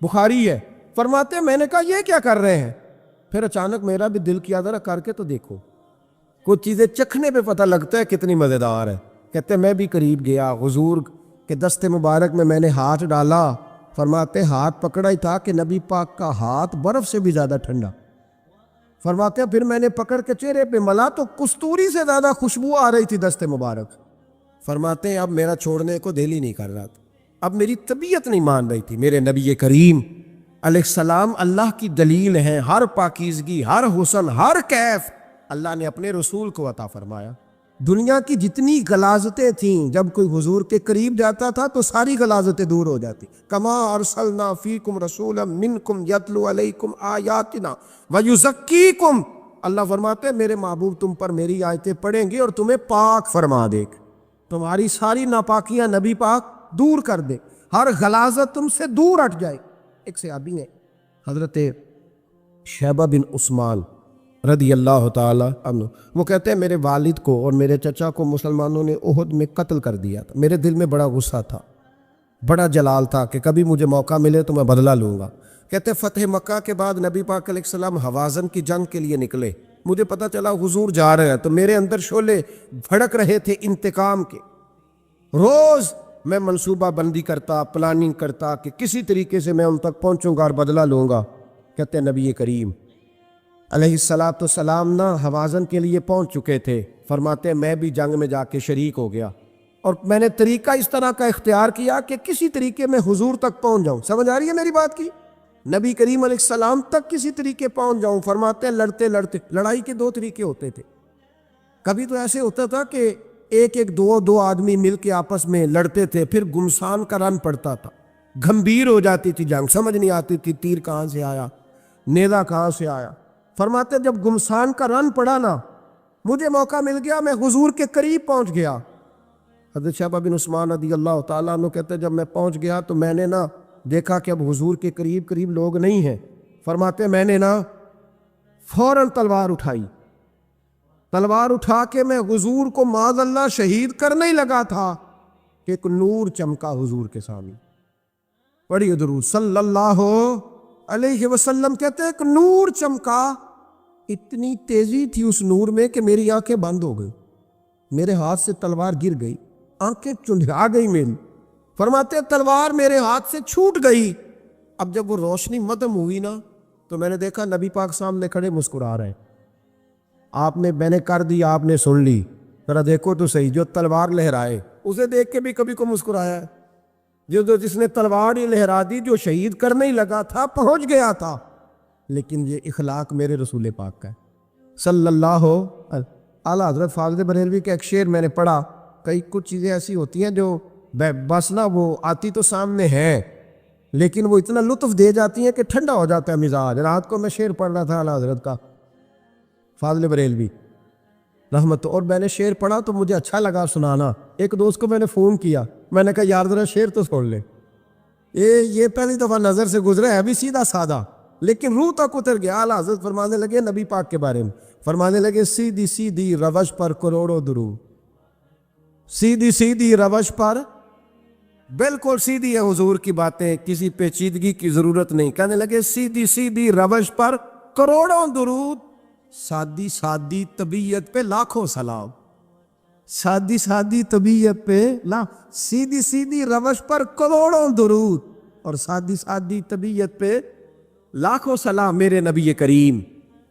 بخاری ہے. فرماتے میں نے کہا یہ کیا کر رہے ہیں؟ پھر اچانک میرا بھی دل کیا ذرا کر کے تو دیکھو. کچھ چیزیں چکھنے پہ پتہ لگتا ہے کتنی مزیدار ہے. کہتے میں بھی قریب گیا, حضور کے دست مبارک میں نے ہاتھ ڈالا. فرماتے ہاتھ پکڑا ہی تھا کہ نبی پاک کا ہاتھ برف سے بھی زیادہ ٹھنڈا. فرماتے پھر میں نے پکڑ کے چہرے پہ ملا تو کستوری سے زیادہ خوشبو آ رہی تھی دست مبارک. فرماتے اب میرا چھوڑنے کو دل ہی نہیں کر رہا تھا, اب میری طبیعت نہیں مان رہی تھی. میرے نبی کریم علیہ السلام اللہ کی دلیل ہیں, ہر پاکیزگی, ہر حسن, ہر کیف اللہ نے اپنے رسول کو عطا فرمایا. دنیا کی جتنی غلاظتیں تھیں جب کوئی حضور کے قریب جاتا تھا تو ساری غلاظتیں دور ہو جاتی. کما ارسلنا فیکم رسولا منکم یتلو علیکم آیاتنا ویزکیکم. اللہ فرماتے ہیں میرے محبوب تم پر میری آیتیں پڑھیں گے اور تمہیں پاک فرما دے گا, تمہاری ساری ناپاکیاں نبی پاک دور کر دے, ہر غلاظت تم سے دور ہٹ جائے. ایک صحابی ہے حضرت شیبہ بن عثمان رضی اللہ تعالی عنہ, وہ کہتے ہیں میرے والد کو اور میرے چچا کو مسلمانوں نے احد میں قتل کر دیا تھا. میرے دل میں بڑا غصہ تھا, بڑا جلال تھا کہ کبھی مجھے موقع ملے تو میں بدلہ لوں گا. کہتے فتح مکہ کے بعد نبی پاک علیہ السلام حوازن کی جنگ کے لیے نکلے. مجھے پتہ چلا حضور جا رہے ہیں تو میرے اندر شعلے بھڑک رہے تھے انتقام کے. روز میں منصوبہ بندی کرتا, پلاننگ کرتا کہ کسی طریقے سے میں ان تک پہنچوں گا اور بدلہ لوں گا. کہتے ہیں نبی کریم علیہ السلام نا حوازن کے لیے پہنچ چکے تھے. فرماتے میں بھی جنگ میں جا کے شریک ہو گیا اور میں نے طریقہ اس طرح کا اختیار کیا کہ کسی طریقے میں حضور تک پہنچ جاؤں. سمجھ آ رہی ہے میری بات کی؟ نبی کریم علیہ السلام تک کسی طریقے پہنچ جاؤں. فرماتے ہیں لڑتے لڑتے, لڑائی کے 2 طریقے ہوتے تھے. کبھی تو ایسے ہوتا تھا کہ ایک دو آدمی مل کے آپس میں لڑتے تھے, پھر گمسان کا رن پڑتا تھا, گھمبیر ہو جاتی تھی جنگ, سمجھ نہیں آتی تھی تیر کہاں سے آیا, نیزہ کہاں سے آیا. فرماتے جب گمسان کا رن پڑا نا, مجھے موقع مل گیا, میں حضور کے قریب پہنچ گیا. حضرت شیبہ بن عثمان رضی اللہ تعالیٰ عنہ کہتے جب میں پہنچ گیا تو میں نے نا دیکھا کہ اب حضور کے قریب لوگ نہیں ہیں. فرماتے میں نے نا فوراً تلوار اٹھائی, تلوار اٹھا کے میں حضور کو معاذ اللہ شہید کرنے ہی لگا تھا کہ ایک نور چمکا حضور کے سامنے. پڑھیے درود صلی اللہ علیہ وسلم. کہتے ہیں ایک نور چمکا, اتنی تیزی تھی اس نور میں کہ میری آنکھیں بند ہو گئی, میرے ہاتھ سے تلوار گر گئی, آنکھیں چندھا گئی میری. فرماتے تلوار میرے ہاتھ سے چھوٹ گئی. اب جب وہ روشنی مدھم ہوئی نا تو میں نے دیکھا نبی پاک سامنے کھڑے مسکرا رہے ہیں. میں نے کر دی, آپ نے سن لی, ذرا دیکھو تو صحیح, جو تلوار لہرائے اسے دیکھ کے بھی کبھی کو مسکرایا ہے, جس نے تلوار ہی لہرا دی, جو شہید کرنے ہی لگا تھا, پہنچ گیا تھا. لیکن یہ اخلاق میرے رسول پاک کا ہے صلی اللہ اعلیٰ حضرت فاضل بریلوی کا ایک شعر میں نے پڑھا. کچھ چیزیں ایسی ہوتی ہیں جو بس نا وہ آتی تو سامنے ہے لیکن وہ اتنا لطف دے جاتی ہیں کہ ٹھنڈا ہو جاتا ہے مزاج. رات کو میں شعر پڑھ رہا تھا اعلیٰ حضرت کا فاضل بریلوی رحمت, اور میں نے شعر پڑھا تو مجھے اچھا لگا سنانا. ایک دوست کو میں نے فون کیا, میں نے کہا یار ذرا شعر تو سن لے. یہ پہلی دفعہ نظر سے گزرا ہے, ابھی سیدھا سادہ لیکن روح تک اتر گیا. اعلیٰ حضرت فرمانے لگے نبی پاک کے بارے میں, فرمانے لگے سیدھی سیدھی روش پر کروڑوں درود, سیدھی سیدھی روش پر, بالکل سیدھی ہے حضور کی باتیں, کسی پیچیدگی کی ضرورت نہیں. کہنے لگے سیدھی سیدھی روش پر کروڑوں درود, سادی سادی طبیعت پہ لاکھوں سلام. سادی سادی طبیعت پہ سیدھی سیدھی روش پر کروڑوں درود اور سادی سادی طبیعت پہ لاکھوں سلام. میرے نبی کریم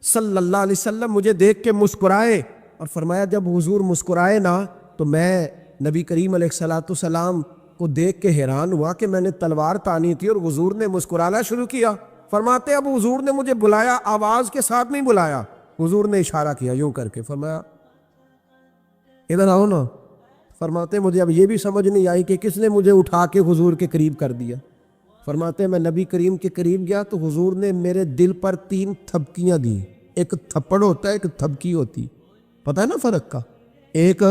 صلی اللہ علیہ وسلم مجھے دیکھ کے مسکرائے اور فرمایا جب حضور مسکرائے نا تو میں نبی کریم علیہ السلام کو دیکھ کے حیران ہوا کہ میں نے تلوار تانی تھی اور حضور نے مسکرانا شروع کیا. فرماتے اب حضور نے مجھے بلایا, آواز کے ساتھ نہیں بلایا, حضور نے اشارہ کیا یوں کر کے, فرمایا ادھر آؤ نا. فرماتے مجھے اب یہ بھی سمجھ نہیں آئی کہ کس نے مجھے اٹھا کے حضور کے قریب کر دیا. فرماتے میں نبی کریم کے قریب گیا تو حضور نے میرے دل پر 3 تھپکیاں دی. ایک تھپڑ ہوتا ہے، ایک تھپکی ہوتی، پتہ ہے نا فرق کا؟ ایک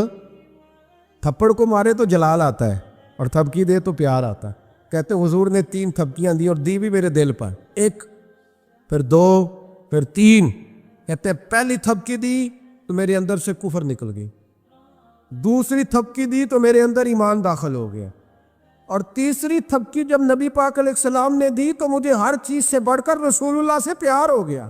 تھپڑ کو مارے تو جلال آتا ہے اور تھپکی دے تو پیار آتا ہے. کہتے حضور نے 3 تھپکیاں دی اور دی بھی میرے دل پر، 1 پھر 2 پھر 3. کہتے پہلی تھپکی دی تو میرے اندر سے کفر نکل گئی، دوسری تھپکی دی تو میرے اندر ایمان داخل ہو گیا، اور تیسری تھپکی جب نبی پاک علیہ السلام نے دی تو مجھے ہر چیز سے بڑھ کر رسول اللہ سے پیار ہو گیا،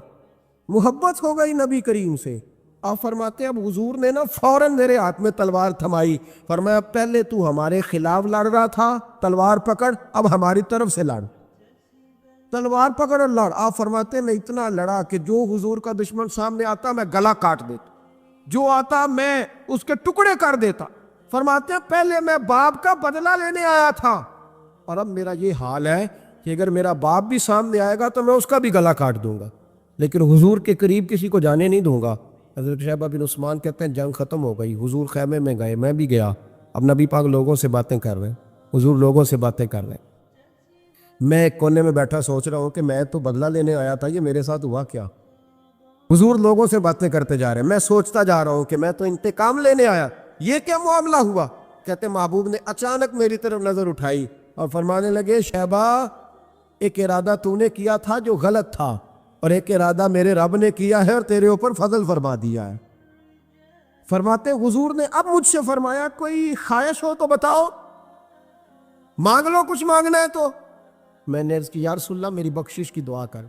محبت ہو گئی نبی کریم سے. آپ فرماتے ہیں اب حضور نے نا فوراً میرے ہاتھ میں تلوار تھمائی. فرمایا پہلے تو ہمارے خلاف لڑ رہا تھا، تلوار پکڑ، اب ہماری طرف سے لڑ، تلوار پکڑ اور لڑ. آپ فرماتے ہیں میں اتنا لڑا کہ جو حضور کا دشمن سامنے آتا میں گلا کاٹ دیتا، جو آتا میں اس کے ٹکڑے کر دیتا. فرماتے ہیں پہلے میں باپ کا بدلہ لینے آیا تھا اور اب میرا یہ حال ہے کہ اگر میرا باپ بھی سامنے آئے گا تو میں اس کا بھی گلا کاٹ دوں گا، لیکن حضور کے قریب کسی کو جانے نہیں دوں گا. حضرت شیبہ بن عثمان کہتے ہیں جنگ ختم ہو گئی، حضور خیمے میں گئے، میں بھی گیا. اب نبی پاک لوگوں سے باتیں کر رہے ہیں، حضور لوگوں سے باتیں کر رہے ہیں. میں ایک کونے میں بیٹھا سوچ رہا ہوں کہ میں تو بدلہ لینے آیا تھا، یہ میرے ساتھ ہوا کیا؟ حضور لوگوں سے باتیں کرتے جا رہے ہیں، میں سوچتا جا رہا ہوں کہ میں تو انتقام لینے آیا، یہ کیا معاملہ ہوا؟ کہتے محبوب نے اچانک میری طرف نظر اٹھائی اور فرمانے لگے شیبہ ایک ارادہ تو نے کیا تھا جو غلط تھا، اور ایک ارادہ میرے رب نے کیا ہے اور تیرے اوپر فضل فرما دیا ہے. فرماتے حضور نے اب مجھ سے فرمایا کوئی خواہش ہو تو بتاؤ، مانگ لو کچھ مانگنا ہے تو. میں نے عرض کی یا رسول اللہ میری بخشش کی دعا کر،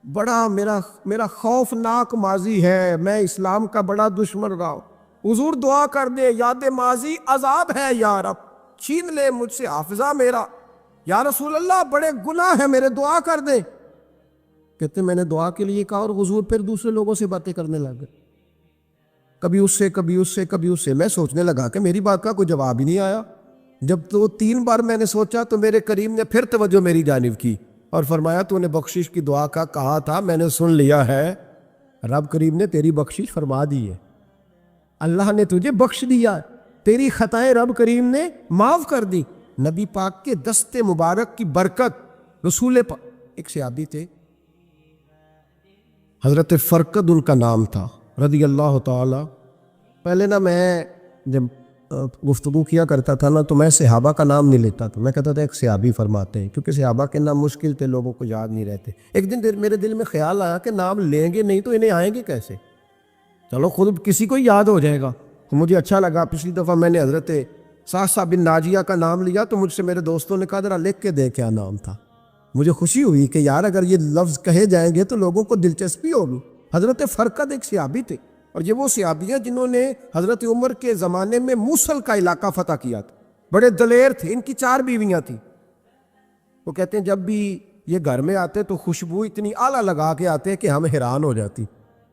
بڑا میرا خوفناک ماضی ہے، میں اسلام کا بڑا دشمن رہا ہوں، حضور دعا کر دے، یاد ماضی عذاب ہے یا رب، چھین لے مجھ سے حافظہ میرا، یا رسول اللہ بڑے گناہ ہیں میرے، دعا کر دے. کہتے میں نے دعا کے لیے کہا اور حضور پھر دوسرے لوگوں سے باتیں کرنے لگ گئے، کبھی اس سے کبھی اس سے کبھی اس سے. میں سوچنے لگا کہ میری بات کا کوئی جواب ہی نہیں آیا. جب تو 3 بار میں نے سوچا تو میرے کریم نے پھر توجہ میری جانب کی اور فرمایا تو نے بخشش کی دعا کا کہا تھا، میں نے سن لیا ہے، رب کریم نے تیری بخشش فرما دی ہے، اللہ نے تجھے بخش دیا، تیری خطائیں رب کریم نے معاف کر دی. نبی پاک کے دست مبارک کی برکت. رسول پاک ایک صحابی تھے حضرت فرقد ان کا نام تھا رضی اللہ تعالی. پہلے نا میں جب گفتگو کیا کرتا تھا نا تو میں صحابہ کا نام نہیں لیتا تھا، میں کہتا تھا ایک صحابی فرماتے ہیں، کیونکہ صحابہ کے نام مشکل تھے، لوگوں کو یاد نہیں رہتے. ایک دن میرے دل میں خیال آیا کہ نام لیں گے نہیں تو انہیں آئیں گے کیسے، چلو خود کسی کو یاد ہو جائے گا. تو مجھے اچھا لگا. پچھلی دفعہ میں نے حضرت سعد بن ناجیہ کا نام لیا تو مجھ سے میرے دوستوں نے کہا ذرا لکھ کے دے کیا نام تھا. مجھے خوشی ہوئی کہ یار اگر یہ لفظ کہے جائیں گے تو لوگوں کو دلچسپی ہوگی. حضرت فرقد ایک صحابی تھے اور یہ وہ صحابی ہیں جنہوں نے حضرت عمر کے زمانے میں موصل کا علاقہ فتح کیا تھا. بڑے دلیر تھے. ان کی 4 بیویاں تھیں. وہ کہتے ہیں جب بھی یہ گھر میں آتے تو خوشبو اتنی اعلیٰ لگا کے آتے کہ ہم حیران ہو جاتی.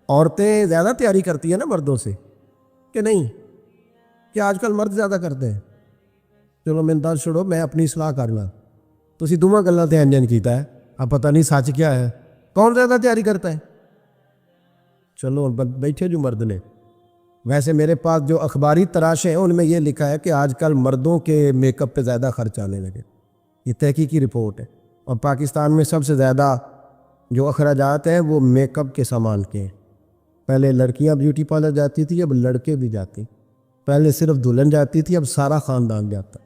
عورتیں زیادہ تیاری کرتی ہیں نا مردوں سے کہ نہیں، کہ آج کل مرد زیادہ کرتے ہیں. چلو میں دس چھوڑو، میں اپنی اصلاح کرنا. تسی دوواں گلاں تے انجن کیتا ہے، اب پتہ نہیں سچ کیا ہے، کون زیادہ تیاری کرتا ہے. چلو بیٹھے جو مرد نے. ویسے میرے پاس جو اخباری تراشے ہیں ان میں یہ لکھا ہے کہ آج کل مردوں کے میک اپ پہ زیادہ خرچ آنے لگے. یہ تحقیقی رپورٹ ہے. اور پاکستان میں سب سے زیادہ جو اخراجات ہیں وہ میک اپ کے سامان کے ہیں. پہلے لڑکیاں بیوٹی پارلر جاتی تھی، اب لڑکے بھی جاتے ہیں. پہلے صرف دلہن جاتی تھی، اب سارا خاندان جاتا.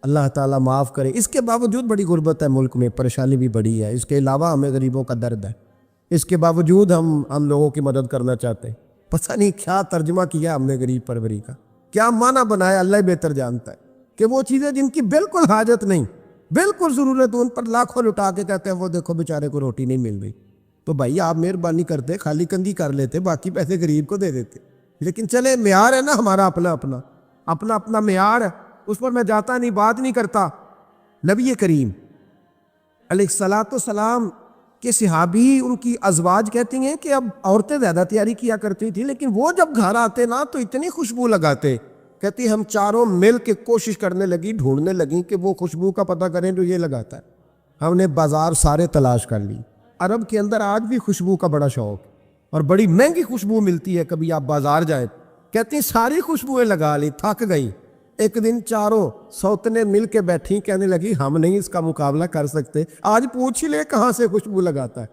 اللہ تعالیٰ معاف کرے. اس کے باوجود بڑی غربت ہے ملک میں، پریشانی بھی بڑی ہے. اس کے علاوہ ہمیں غریبوں کا درد ہے. اس کے باوجود ہم لوگوں کی مدد کرنا چاہتے ہیں. پتہ نہیں کیا ترجمہ کیا ہم نے غریب پروری کا، کیا معنی بنایا، اللہ بہتر جانتا ہے. کہ وہ چیزیں جن کی بالکل حاجت نہیں، بالکل ضرورت، ان پر لاکھوں لٹا کے کہتے ہیں وہ دیکھو بیچارے کو روٹی نہیں مل رہی. تو بھائی آپ مہربانی کرتے خالی کندھی کر لیتے، باقی پیسے غریب کو دے دیتے. لیکن چلے معیار ہے نا ہمارا اپنا معیار ہے، اس پر میں جاتا نہیں، بات نہیں کرتا. نبی کریم علیہ الصلاۃ والسلام کے صحابی ان کی ازواج کہتی ہیں کہ اب عورتیں زیادہ تیاری کیا کرتی تھی، لیکن وہ جب گھر آتے نا تو اتنی خوشبو لگاتے. کہتی ہم چاروں مل کے کوشش کرنے لگی، ڈھونڈنے لگی کہ وہ خوشبو کا پتہ کریں جو یہ لگاتا ہے. ہم نے بازار سارے تلاش کر لی. عرب کے اندر آج بھی خوشبو کا بڑا شوق اور بڑی مہنگی خوشبو ملتی ہے. کبھی آپ بازار جائیں کہتی ہیں ساری خوشبوئیں لگا لی، تھک گئی۔ ایک دن چاروں سوتنے مل کے بیٹھی، کہنے لگی ہم نہیں اس کا مقابلہ کر سکتے، آج پوچھ ہی لے کہاں سے خوشبو لگاتا ہے،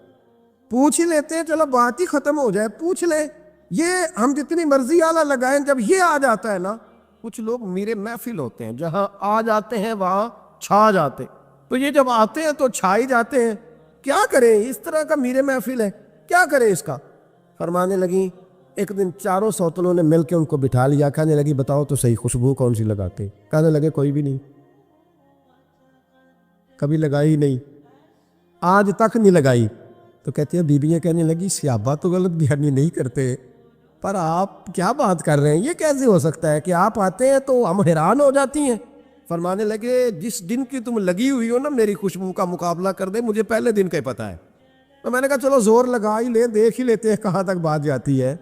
پوچھ ہی لیتے ہیں، چلو بات ہی ختم ہو جائے، پوچھ لے۔ یہ ہم جتنی مرضی آلہ لگائیں، جب یہ آ جاتا ہے نا، کچھ لوگ میرے محفل ہوتے ہیں، جہاں آ جاتے ہیں وہاں چھا جاتے، تو یہ جب آتے ہیں تو چھا ہی جاتے ہیں۔ کیا کریں، اس طرح کا میرے محفل ہے، کیا کریں اس کا؟ فرمانے لگی ایک دن چاروں سوتنوں نے مل کے ان کو بٹھا لیا، کہنے لگی بتاؤ تو صحیح خوشبو کون سی لگاتے؟ کہنے لگے کوئی بھی نہیں، کبھی لگائی نہیں، آج تک نہیں لگائی۔ تو کہتی ہیں بیویاں کہنے لگی صحابہ تو غلط بیانی نہیں کرتے، پر آپ کیا بات کر رہے ہیں، یہ کیسے ہو سکتا ہے کہ آپ آتے ہیں تو ہم حیران ہو جاتی ہیں؟ فرمانے لگے جس دن کی تم لگی ہوئی ہو نا میری خوشبو کا مقابلہ کر دے، مجھے پہلے دن کا ہی پتہ ہے۔ تو میں نے کہا چلو زور لگا ہی لیں، دیکھ ہی لیتے ہیں کہاں تک بات جاتی ہے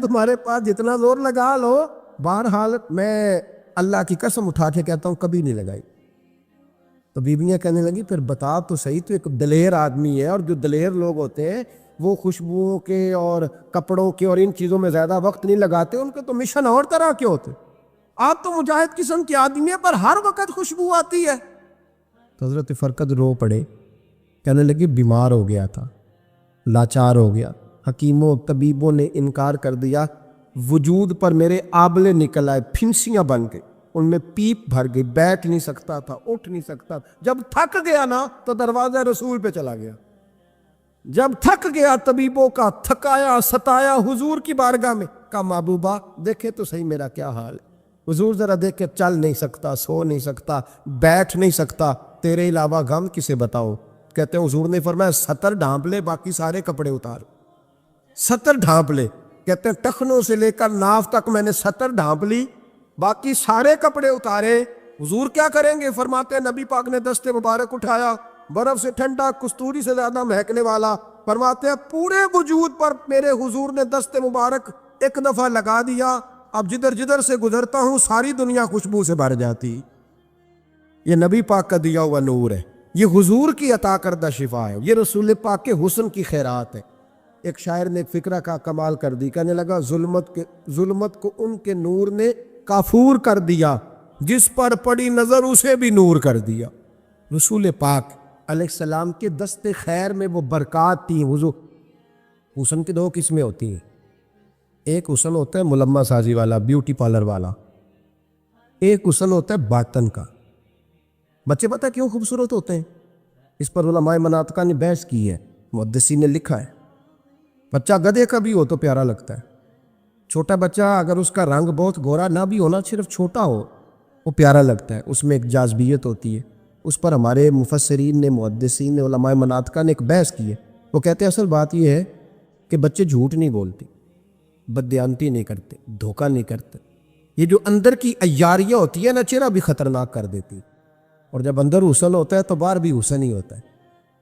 تمہارے پاس جتنا زور لگا لو۔ بہرحال میں اللہ کی قسم اٹھا کے کہتا ہوں کبھی نہیں لگائی۔ تو بیویاں کہنے لگی پھر بتا تو صحیح، تو ایک دلیر آدمی ہے، اور جو دلیر لوگ ہوتے ہیں وہ خوشبوؤں کے اور کپڑوں کے اور ان چیزوں میں زیادہ وقت نہیں لگاتے، ان کے تو مشن اور طرح کے ہوتے۔ آپ تو مجاہد قسم کے آدمی ہیں، پر ہر وقت خوشبو آتی ہے۔ تو حضرت فرقد رو پڑے، کہنے لگی بیمار ہو گیا تھا، لاچار ہو گیا، حکیموں طبیبوں نے انکار کر دیا، وجود پر میرے آبلے نکل آئے، پھنسیاں بن گئی، ان میں پیپ بھر گئی، بیٹھ نہیں سکتا تھا، اٹھ نہیں سکتا۔ جب تھک گیا نا تو دروازہ رسول پہ چلا گیا، جب تھک گیا طبیبوں کا تھکایا ستایا حضور کی بارگاہ میں، کہا محبوبہ دیکھے تو صحیح میرا کیا حال ہے۔ حضور ذرا دیکھ کے، چل نہیں سکتا، سو نہیں سکتا، بیٹھ نہیں سکتا، تیرے علاوہ غم کسے بتاؤ؟ کہتے ہیں حضور نے فرمایا 70 ڈھانپ لے، باقی سارے کپڑے اتار۔ 70 ڈھانپ لے، کہتے ہیں ٹخنوں سے لے کر ناف تک میں نے 70 ڈھانپ لی، باقی سارے کپڑے اتارے۔ حضور کیا کریں گے؟ فرماتے ہیں نبی پاک نے دست مبارک اٹھایا، برف سے ٹھنڈا، کستوری سے زیادہ مہکنے والا، فرماتے ہیں پورے وجود پر میرے حضور نے دست مبارک ایک دفعہ لگا دیا، اب جدھر جدھر سے گزرتا ہوں ساری دنیا خوشبو سے بھر جاتی۔ یہ نبی پاک کا دیا ہوا نور ہے، یہ حضور کی عطا کردہ شفا ہے، یہ رسول پاک کے حسن کی خیرات ہے۔ ایک شاعر نے ایک فقرہ کا کمال کر دی، کہنے لگا ظلمت کو ان کے نور نے کافور کر دیا، جس پر پڑی نظر اسے بھی نور کر دیا۔ رسول پاک علیہ السلام کے دست خیر میں وہ برکات تھی۔ حضور حسن کی 2 قسمیں ہوتی ہیں، ایک حسن ہوتا ہے ملمہ سازی والا، بیوٹی پارلر والا، ایک حسن ہوتا ہے باطن کا۔ بچے پتہ کیوں خوبصورت ہوتے ہیں؟ اس پر علماء مناطقہ نے بحث کی ہے، محدثین نے لکھا ہے۔ بچہ گدھے کا بھی ہو تو پیارا لگتا ہے، چھوٹا بچہ اگر اس کا رنگ بہت گورا نہ بھی ہونا، صرف چھوٹا ہو، وہ پیارا لگتا ہے، اس میں ایک جاذبیت ہوتی ہے۔ اس پر ہمارے مفسرین نے، محدثین نے، علماء مناطقہ نے ایک بحث کی ہے۔ وہ کہتے ہیں اصل بات یہ ہے کہ بچے جھوٹ نہیں بولتے، بددیانتی نہیں کرتے، دھوکہ نہیں کرتے۔ یہ جو اندر کی عیاریاں ہوتی ہیں نا، چہرہ بھی خطرناک کر دیتی، اور جب اندر حسن ہوتا ہے تو باہر بھی حسن ہی ہوتا ہے۔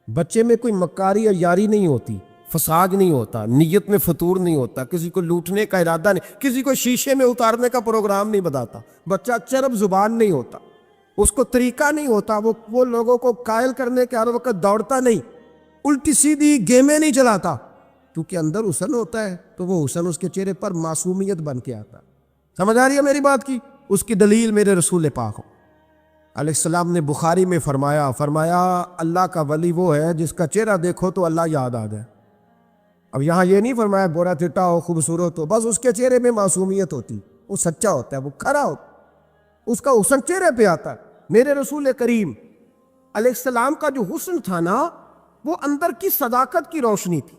بچے میں کوئی مکاری عیاری نہیں ہوتی، فساد نہیں ہوتا، نیت میں فطور نہیں ہوتا، کسی کو لوٹنے کا ارادہ نہیں، کسی کو شیشے میں اتارنے کا پروگرام نہیں بتاتا۔ بچہ چرب زبان نہیں ہوتا، اس کو طریقہ نہیں ہوتا، وہ لوگوں کو قائل کرنے کے ہر وقت دوڑتا نہیں، الٹی سیدھی گیمیں نہیں چلاتا، کیونکہ اندر حسن ہوتا ہے تو وہ حسن اس کے چہرے پر معصومیت بن کے آتا۔ سمجھ آ رہی ہے میری بات کی؟ اس کی دلیل میرے رسول پاک ہو علیہ السلام نے بخاری میں فرمایا اللہ کا ولی وہ ہے جس کا چہرہ دیکھو تو اللہ یاد آ جائے۔ اب یہاں یہ نہیں فرمایا گورا چٹا ہو، خوبصورت ہو، بس اس کے چہرے میں معصومیت ہوتی، وہ سچا ہوتا ہے، وہ کھرا ہوتا، اس کا حسن چہرے پہ آتا ہے۔ میرے رسول کریم علیہ السلام کا جو حسن تھا نا، وہ اندر کی صداقت کی روشنی تھی،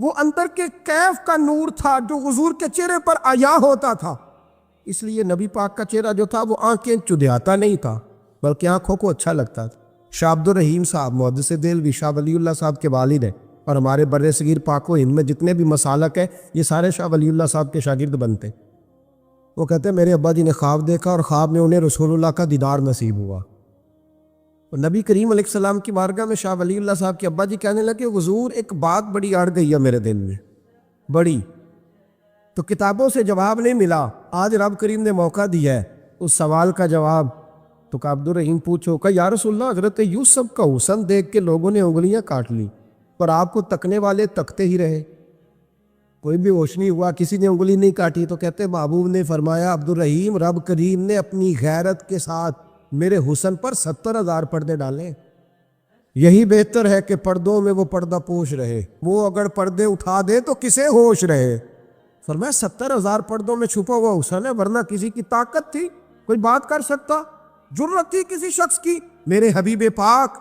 وہ اندر کے کیف کا نور تھا جو حضور کے چہرے پر عیاں ہوتا تھا۔ اس لیے نبی پاک کا چہرہ جو تھا وہ آنکھیں چدھیاتا نہیں تھا، بلکہ آنکھوں کو اچھا لگتا تھا۔ شاہ عبد الرحیم صاحب محدث دہلوی، شاہ ولی اللہ صاحب کے والد ہیں، اور ہمارے بر صغیر پاک و ہند میں جتنے بھی مسالک ہیں یہ سارے شاہ ولی اللہ صاحب کے شاگرد بنتے۔ وہ کہتے ہیں میرے ابا جی نے خواب دیکھا اور خواب میں انہیں رسول اللہ کا دیدار نصیب ہوا۔ اور نبی کریم علیہ السلام کی بارگاہ میں شاہ ولی اللہ صاحب کے ابا جی کہنے لگے حضور ایک بات بڑی اڑ گئی ہے میرے دل میں، بڑی، تو کتابوں سے جواب نہیں ملا، آج رب کریم نے موقع دیا ہے اس سوال کا جواب۔ تو کہ عبد الرحیم پوچھو کہ یا رسول اللہ حضرت یوسف کا حسن دیکھ کے لوگوں نے انگلیاں کاٹ لی، پر آپ کو تکنے والے تکتے ہی رہے۔ کوئی بھی ہوش نہیں ہوا, کسی نے انگلی نہیں کاٹی. تو کہتے محبوب نے فرمایا عبدالرحیم رب کریم نے اپنی غیرت کے ساتھ میرے حسن پر 70,000 پردے ڈالے. یہی بہتر ہے کہ پردوں میں وہ پردہ پوش رہے, وہ اگر پردے اٹھا دے تو کسے ہوش رہے. فرمایا 70,000 پردوں میں چھپا ہوا حسن ہے, ورنہ کسی کی طاقت تھی کوئی بات کر سکتا, جرت تھی کسی شخص کی. میرے حبیب پاک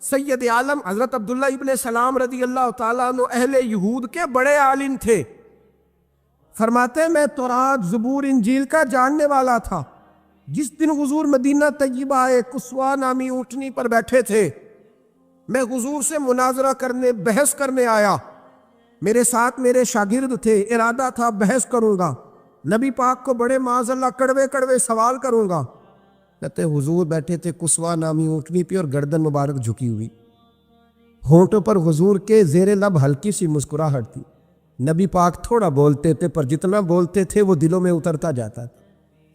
سید عالم حضرت عبداللہ ابن سلام رضی اللہ تعالیٰ عنہ اہل یہود کے بڑے عالم تھے. فرماتے ہیں میں تورات زبور انجیل کا جاننے والا تھا. جس دن حضور مدینہ طیبہ کسوہ نامی اونٹنی پر بیٹھے تھے, میں حضور سے مناظرہ کرنے بحث کرنے آیا. میرے ساتھ میرے شاگرد تھے, ارادہ تھا بحث کروں گا, نبی پاک کو بڑے معاذ اللہ کڑوے کڑوے سوال کروں گا. کہتے حضور بیٹھے تھے کسوہ نامی اونٹنی پہ اور گردن مبارک جھکی ہوئی, ہونٹوں پر حضور کے زیر لب ہلکی سی مسکراہٹ تھی. نبی پاک تھوڑا بولتے تھے پر جتنا بولتے تھے وہ دلوں میں اترتا جاتا تھا.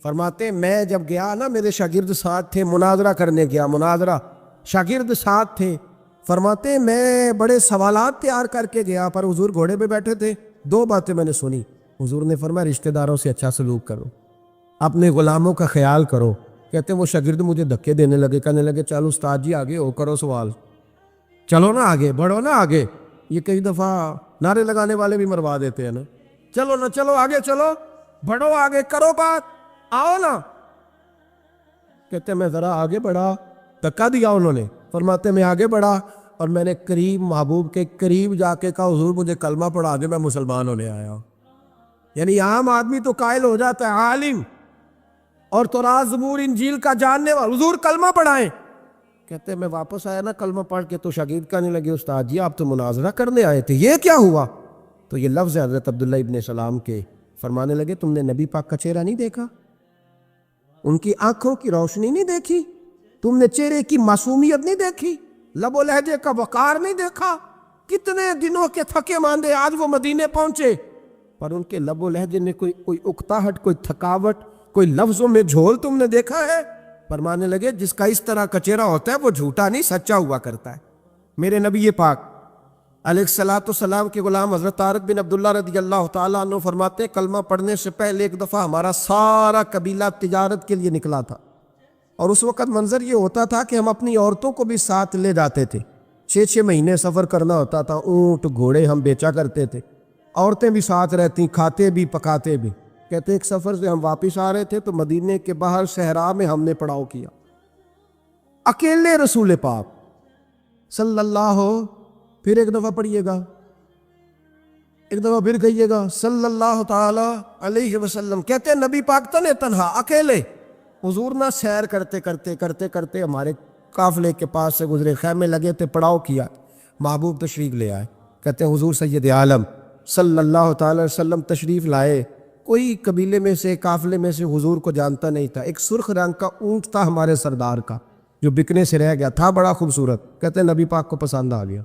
فرماتے میں جب گیا نا, میرے شاگرد ساتھ تھے, مناظرہ کرنے گیا, مناظرہ شاگرد ساتھ تھے. فرماتے میں بڑے سوالات تیار کر کے گیا پر حضور گھوڑے پہ بیٹھے تھے. 2 باتیں میں نے سنی. حضور نے فرمایا رشتہ داروں سے اچھا سلوک کرو, اپنے غلاموں کا خیال کرو. کہتے وہ شاگرد مجھے دھکے دینے لگے, کہنے لگے چلو استاد جی آگے ہو, کرو سوال, چلو نا آگے بڑھو نا آگے. یہ کئی دفعہ نعرے لگانے والے بھی مروا دیتے ہیں نا, چلو نا چلو آگے چلو, بڑھو آگے, کرو بات, آؤ نا. کہتے میں ذرا آگے بڑھا, دھکا دیا انہوں نے. فرماتے میں آگے بڑھا اور میں نے قریب محبوب کے قریب جا کے کہا حضور مجھے کلمہ پڑھا دے, میں مسلمان ہونے آیا ہوں. یعنی عام آدمی تو قائل ہو جاتا ہے عالم اور تورات زبور انجیل کا جاننے والا, حضور کلمہ پڑھائیں. کہتے میں واپس آیا نا کلمہ پڑھ کے تو شاگرد کہنے لگے استاد جی آپ تو مناظرہ کرنے آئے تھے, یہ کیا ہوا؟ تو یہ لفظ ہے حضرت عبداللہ ابن سلام کے. فرمانے لگے تم نے نبی پاک کا چہرہ نہیں دیکھا, ان کی آنکھوں کی روشنی نہیں دیکھی, تم نے چہرے کی معصومیت نہیں دیکھی, لب و لہجے کا وقار نہیں دیکھا. کتنے دنوں کے تھکے ماندے آج وہ مدینے پہنچے پر ان کے لب و لہجے میں کوئی اکتاہٹ, کوئی تھکاوٹ, کوئی لفظوں میں جھول تم نے دیکھا ہے؟ فرمانے لگے جس کا اس طرح کا چہرہ ہوتا ہے وہ جھوٹا نہیں سچا ہوا کرتا ہے. میرے نبی پاک علیہ الصلوۃ والسلام کے غلام حضرت طارق بن عبداللہ رضی اللہ تعالیٰ عنہ فرماتے ہیں کلمہ پڑھنے سے پہلے ایک دفعہ ہمارا سارا قبیلہ تجارت کے لیے نکلا تھا, اور اس وقت منظر یہ ہوتا تھا کہ ہم اپنی عورتوں کو بھی ساتھ لے جاتے تھے. 6 مہینے سفر کرنا ہوتا تھا, اونٹ گھوڑے ہم بیچا کرتے تھے, عورتیں بھی ساتھ رہتی, کھاتے بھی پکاتے بھی. کہتے ایک سفر سے ہم واپس آ رہے تھے تو مدینے کے باہر صحرا میں ہم نے پڑاؤ کیا, اکیلے رسول پاک صلی اللہ پھر ایک دفعہ پڑھیے گا, ایک دفعہ پھر کہیے گا صلی اللہ تعالی علیہ وسلم. کہتے ہیں نبی پاک تنے تنہا اکیلے. حضور نہ سیر کرتے کرتے کرتے کرتے ہمارے قافلے کے پاس سے گزرے, خیمے لگے تھے, پڑاؤ کیا, محبوب تشریف لے آئے. کہتے ہیں حضور سید عالم صلی اللہ تعالی وسلم تشریف لائے. کوئی قبیلے میں سے قافلے میں سے حضور کو جانتا نہیں تھا. ایک سرخ رنگ کا اونٹ تھا ہمارے سردار کا جو بکنے سے رہ گیا تھا, بڑا خوبصورت. کہتے ہیں نبی پاک کو پسند آ گیا.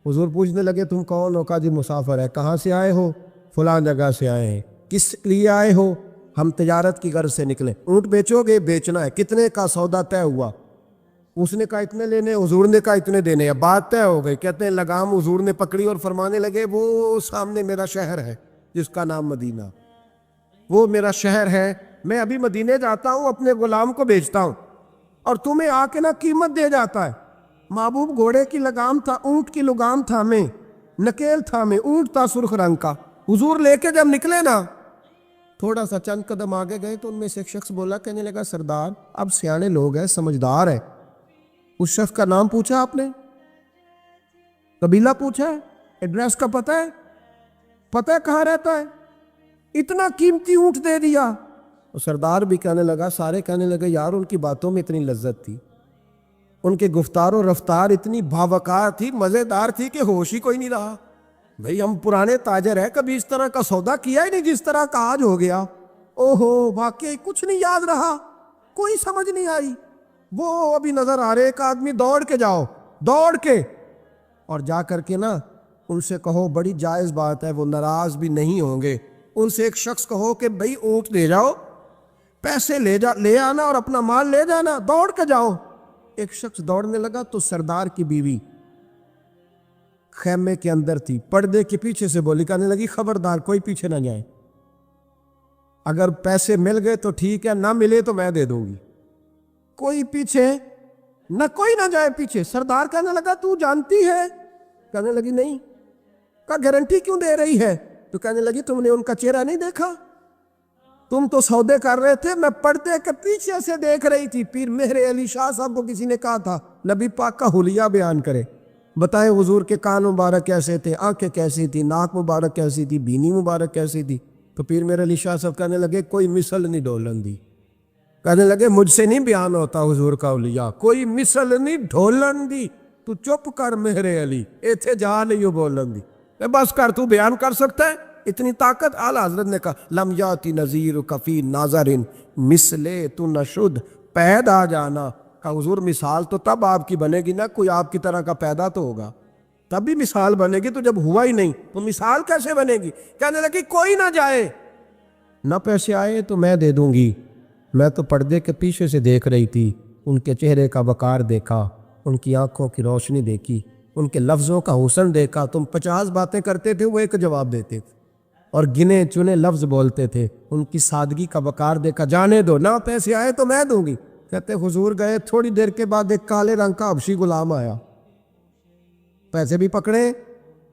حضور پوچھنے لگے تم کون ہو؟ کہا جی مسافر ہے. کہاں سے آئے ہو؟ فلاں جگہ سے آئے ہیں. کس لیے آئے ہو؟ ہم تجارت کی غرض سے نکلے. اونٹ بیچو گے؟ بیچنا ہے. کتنے کا سودا طے ہوا؟ اس نے کہا اتنے لینے, حضور نے کہا اتنے دینے. اب بات طے ہو گئی. کہتے ہیں لگام حضور نے پکڑی اور فرمانے لگے وہ سامنے میرا شہر ہے جس کا نام مدینہ, وہ میرا شہر ہے. میں ابھی مدینے جاتا ہوں, اپنے غلام کو بیچتا ہوں اور تمہیں آ کے نہ قیمت دے جاتا ہے. محبوب گھوڑے کی لگام تھا, اونٹ کی لگام تھا, میں نکیل تھا, میں اونٹ تھا سرخ رنگ کا. حضور لے کے جب نکلے نا تھوڑا سا چند قدم آگے گئے تو ان میں سے ایک شخص بولا, کہنے لگا سردار اب سیانے لوگ ہیں, سمجھدار ہے. اس شخص کا نام پوچھا آپ نے, قبیلہ پوچھا ہے, ایڈریس کا پتہ ہے, پتہ ہے کہاں رہتا ہے, اتنا قیمتی اونٹ دے دیا. اور سردار بھی کہنے لگا, سارے کہنے لگے یار ان کی باتوں میں اتنی لذت تھی, ان کے گفتار و رفتار اتنی باوقار تھی, مزیدار تھی کہ ہوش ہی کوئی نہیں رہا. بھئی ہم پرانے تاجر ہیں, کبھی اس طرح کا سودا کیا ہی نہیں جس طرح کا آج ہو گیا. اوہو واقعی کچھ نہیں یاد رہا, کوئی سمجھ نہیں آئی. وہ ابھی نظر آ رہے, ایک آدمی دوڑ کے جاؤ, دوڑ کے اور جا کر کے نا ان سے کہو, بڑی جائز بات ہے, وہ ناراض بھی نہیں ہوں گے. ان سے ایک شخص کہو کہ بھئی اونٹ دے جاؤ, پیسے لے آنا اور اپنا مال لے جانا, دوڑ کے جاؤ. ایک شخص دوڑنے لگا تو سردار کی بیوی خیمے کے اندر تھی، پردے کے پیچھے سے بولی، کہنے لگی خبردار کوئی پیچھے نہ جائے، اگر پیسے مل گئے تو ٹھیک ہے، نہ ملے تو میں دے دوں گی، کوئی پیچھے نہ، کوئی نہ جائے پیچھے۔ سردار کہنے لگا تو جانتی ہے؟ کہنے لگی نہیں۔ کہا گارنٹی کیوں دے رہی ہے؟ تو کہنے لگی تم نے ان کا چہرہ نہیں دیکھا؟ تم تو سودے کر رہے تھے، میں پردے کے پیچھے سے دیکھ رہی تھی۔ پیر مہر علی شاہ صاحب کو کسی نے کہا تھا نبی پاک کا حلیہ بیان کرے، بتائے حضور کے کان مبارک کیسے تھے، آنکھیں کیسی تھی، ناک مبارک کیسی تھی، بینی مبارک کیسی تھی؟ تو پیر مہر علی شاہ صاحب کہنے لگے کوئی مثل نہیں ڈھولن دی، کہنے لگے مجھ سے نہیں بیان ہوتا حضور کا حلیہ، کوئی مثل نہیں ڈھولن دی، تو چپ کر مہر علی، ایتھے جا نہیں بولن دی، بس کر، تو بیان کر سکتا ہے اتنی طاقت؟ اعلیٰ حضرت نے کہا لم یاتی نذیر کفی ناظرن مثلے تو نشد، پید آ جانا۔ کہا حضور مثال تو تب آپ کی بنے گی نا، کوئی آپ کی طرح کا پیدا تو ہوگا، تب بھی مثال بنے گی، تو جب ہوا ہی نہیں تو مثال کیسے بنے گی؟ کہنے لگی کوئی نہ جائے، نہ پیسے آئے تو میں دے دوں گی، میں تو پردے کے پیچھے سے دیکھ رہی تھی، ان کے چہرے کا وقار دیکھا، ان کی آنکھوں کی روشنی دیکھی، ان کے لفظوں کا حسن دیکھا، تم 50 باتیں کرتے تھے وہ ایک جواب دیتے تھے، اور گنے چنے لفظ بولتے تھے، ان کی سادگی کا وقار دیکھا، جانے دو، نہ پیسے آئے تو میں دوں گی۔ کہتے حضور گئے، تھوڑی دیر کے بعد ایک کالے رنگ کا حبشی غلام آیا، پیسے بھی پکڑے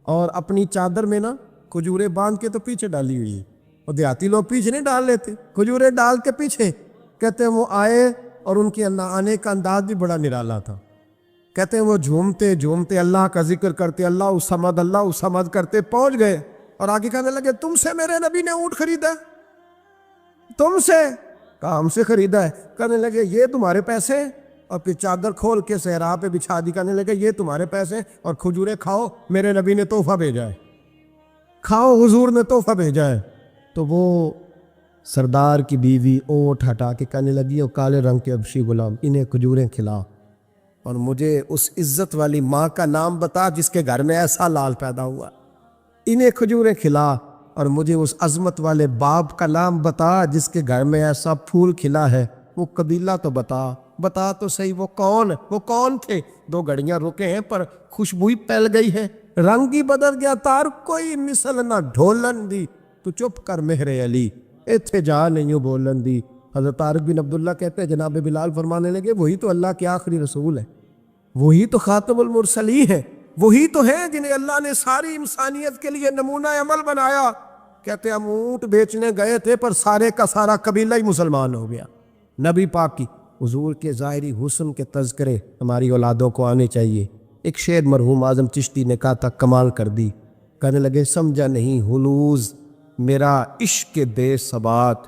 اور اپنی چادر میں نا کھجوریں باندھ کے تو پیچھے ڈالی ہوئی ہے، اور دیہاتی لوگ پیچھے نہیں ڈال لیتے، کھجوریں ڈال کے پیچھے۔ کہتے ہیں وہ آئے اور ان کے آنے کا انداز بھی بڑا نرالا تھا، کہتے ہیں وہ جھومتے جھومتے اللہ کا ذکر کرتے، اللہ الصمد کرتے پہنچ گئے، اور آگے کہنے لگے تم سے میرے نبی نے اونٹ خریدا؟ تم سے؟ کہا ہم سے خریدا ہے۔ کہنے لگے یہ تمہارے پیسے؟ اور پھر چادر کھول کے صحرا پہ بچھا دی، کہنے لگے یہ تمہارے پیسے، اور کھجوریں کھاؤ، میرے نبی نے تحفہ بھیجا ہے، کھاؤ، حضور نے تحفہ بھیجا ہے۔ تو وہ سردار کی بیوی اونٹ ہٹا کے کہنے لگی وہ کالے رنگ کے حبشی غلام، انہیں کھجوریں کھلا، اور مجھے اس عزت والی ماں کا نام بتا جس کے گھر میں ایسا لال پیدا ہوا، انہیں کھجوریں کھلا، اور مجھے اس عظمت والے باپ کا نام بتا جس کے گھر میں ایسا پھول کھلا ہے، وہ قبیلہ تو بتا تو صحیح، وہ کون تھے؟ 2 گھڑیاں رکے ہیں پر خوشبو ہی پھیل گئی ہے، رنگ ہی بدل گیا، تار کوئی مثل نہ ڈھولن دی، تو چپ کر مہر علی، ایتھے جا نہیں بولن دی۔ حضرت طارق بن عبداللہ کہتے ہیں جناب بلال فرمانے لگے وہی تو اللہ کے آخری رسول ہے، وہی تو خاتم المرسلین ہے، وہی تو ہیں جنہیں اللہ نے ساری انسانیت کے لیے نمونہ عمل بنایا۔ کہتے ہیں ہم اونٹ بیچنے گئے تھے پر سارے کا سارا قبیلہ ہی مسلمان ہو گیا۔ نبی پاک کی حضور کے ظاہری حسن کے تذکرے ہماری اولادوں کو آنے چاہیے۔ ایک شعر مرحوم اعظم چشتی نے کہا تھا، کمال کر دی، کہنے لگے سمجھا نہیں ہلوز میرا عشق بے ثبات،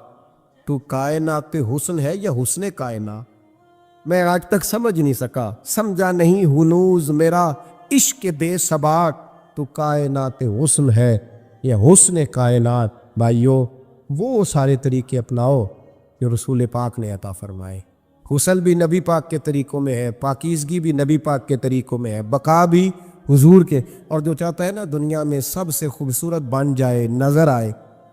تو کائنات حسن ہے یا حسن کائنات؟ میں آج تک سمجھ نہیں سکا، سمجھا نہیں ہنوز میرا عشق بے ثبات، تو کائنات حسن ہے یا حسن کائنات۔ بھائیو وہ سارے طریقے اپناؤ جو رسول پاک نے عطا فرمائے، حسن بھی نبی پاک کے طریقوں میں ہے، پاکیزگی بھی نبی پاک کے طریقوں میں ہے، بقا بھی حضور کے۔ اور جو چاہتا ہے نا دنیا میں سب سے خوبصورت بن جائے، نظر آئے،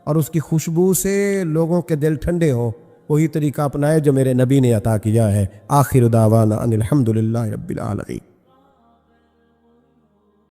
اور اس کی خوشبو سے لوگوں کے دل ٹھنڈے ہوں، وہی طریقہ اپنائے جو میرے نبی نے عطا کیا ہے۔ آخر دعوانا ان الحمدللہ رب العالمین۔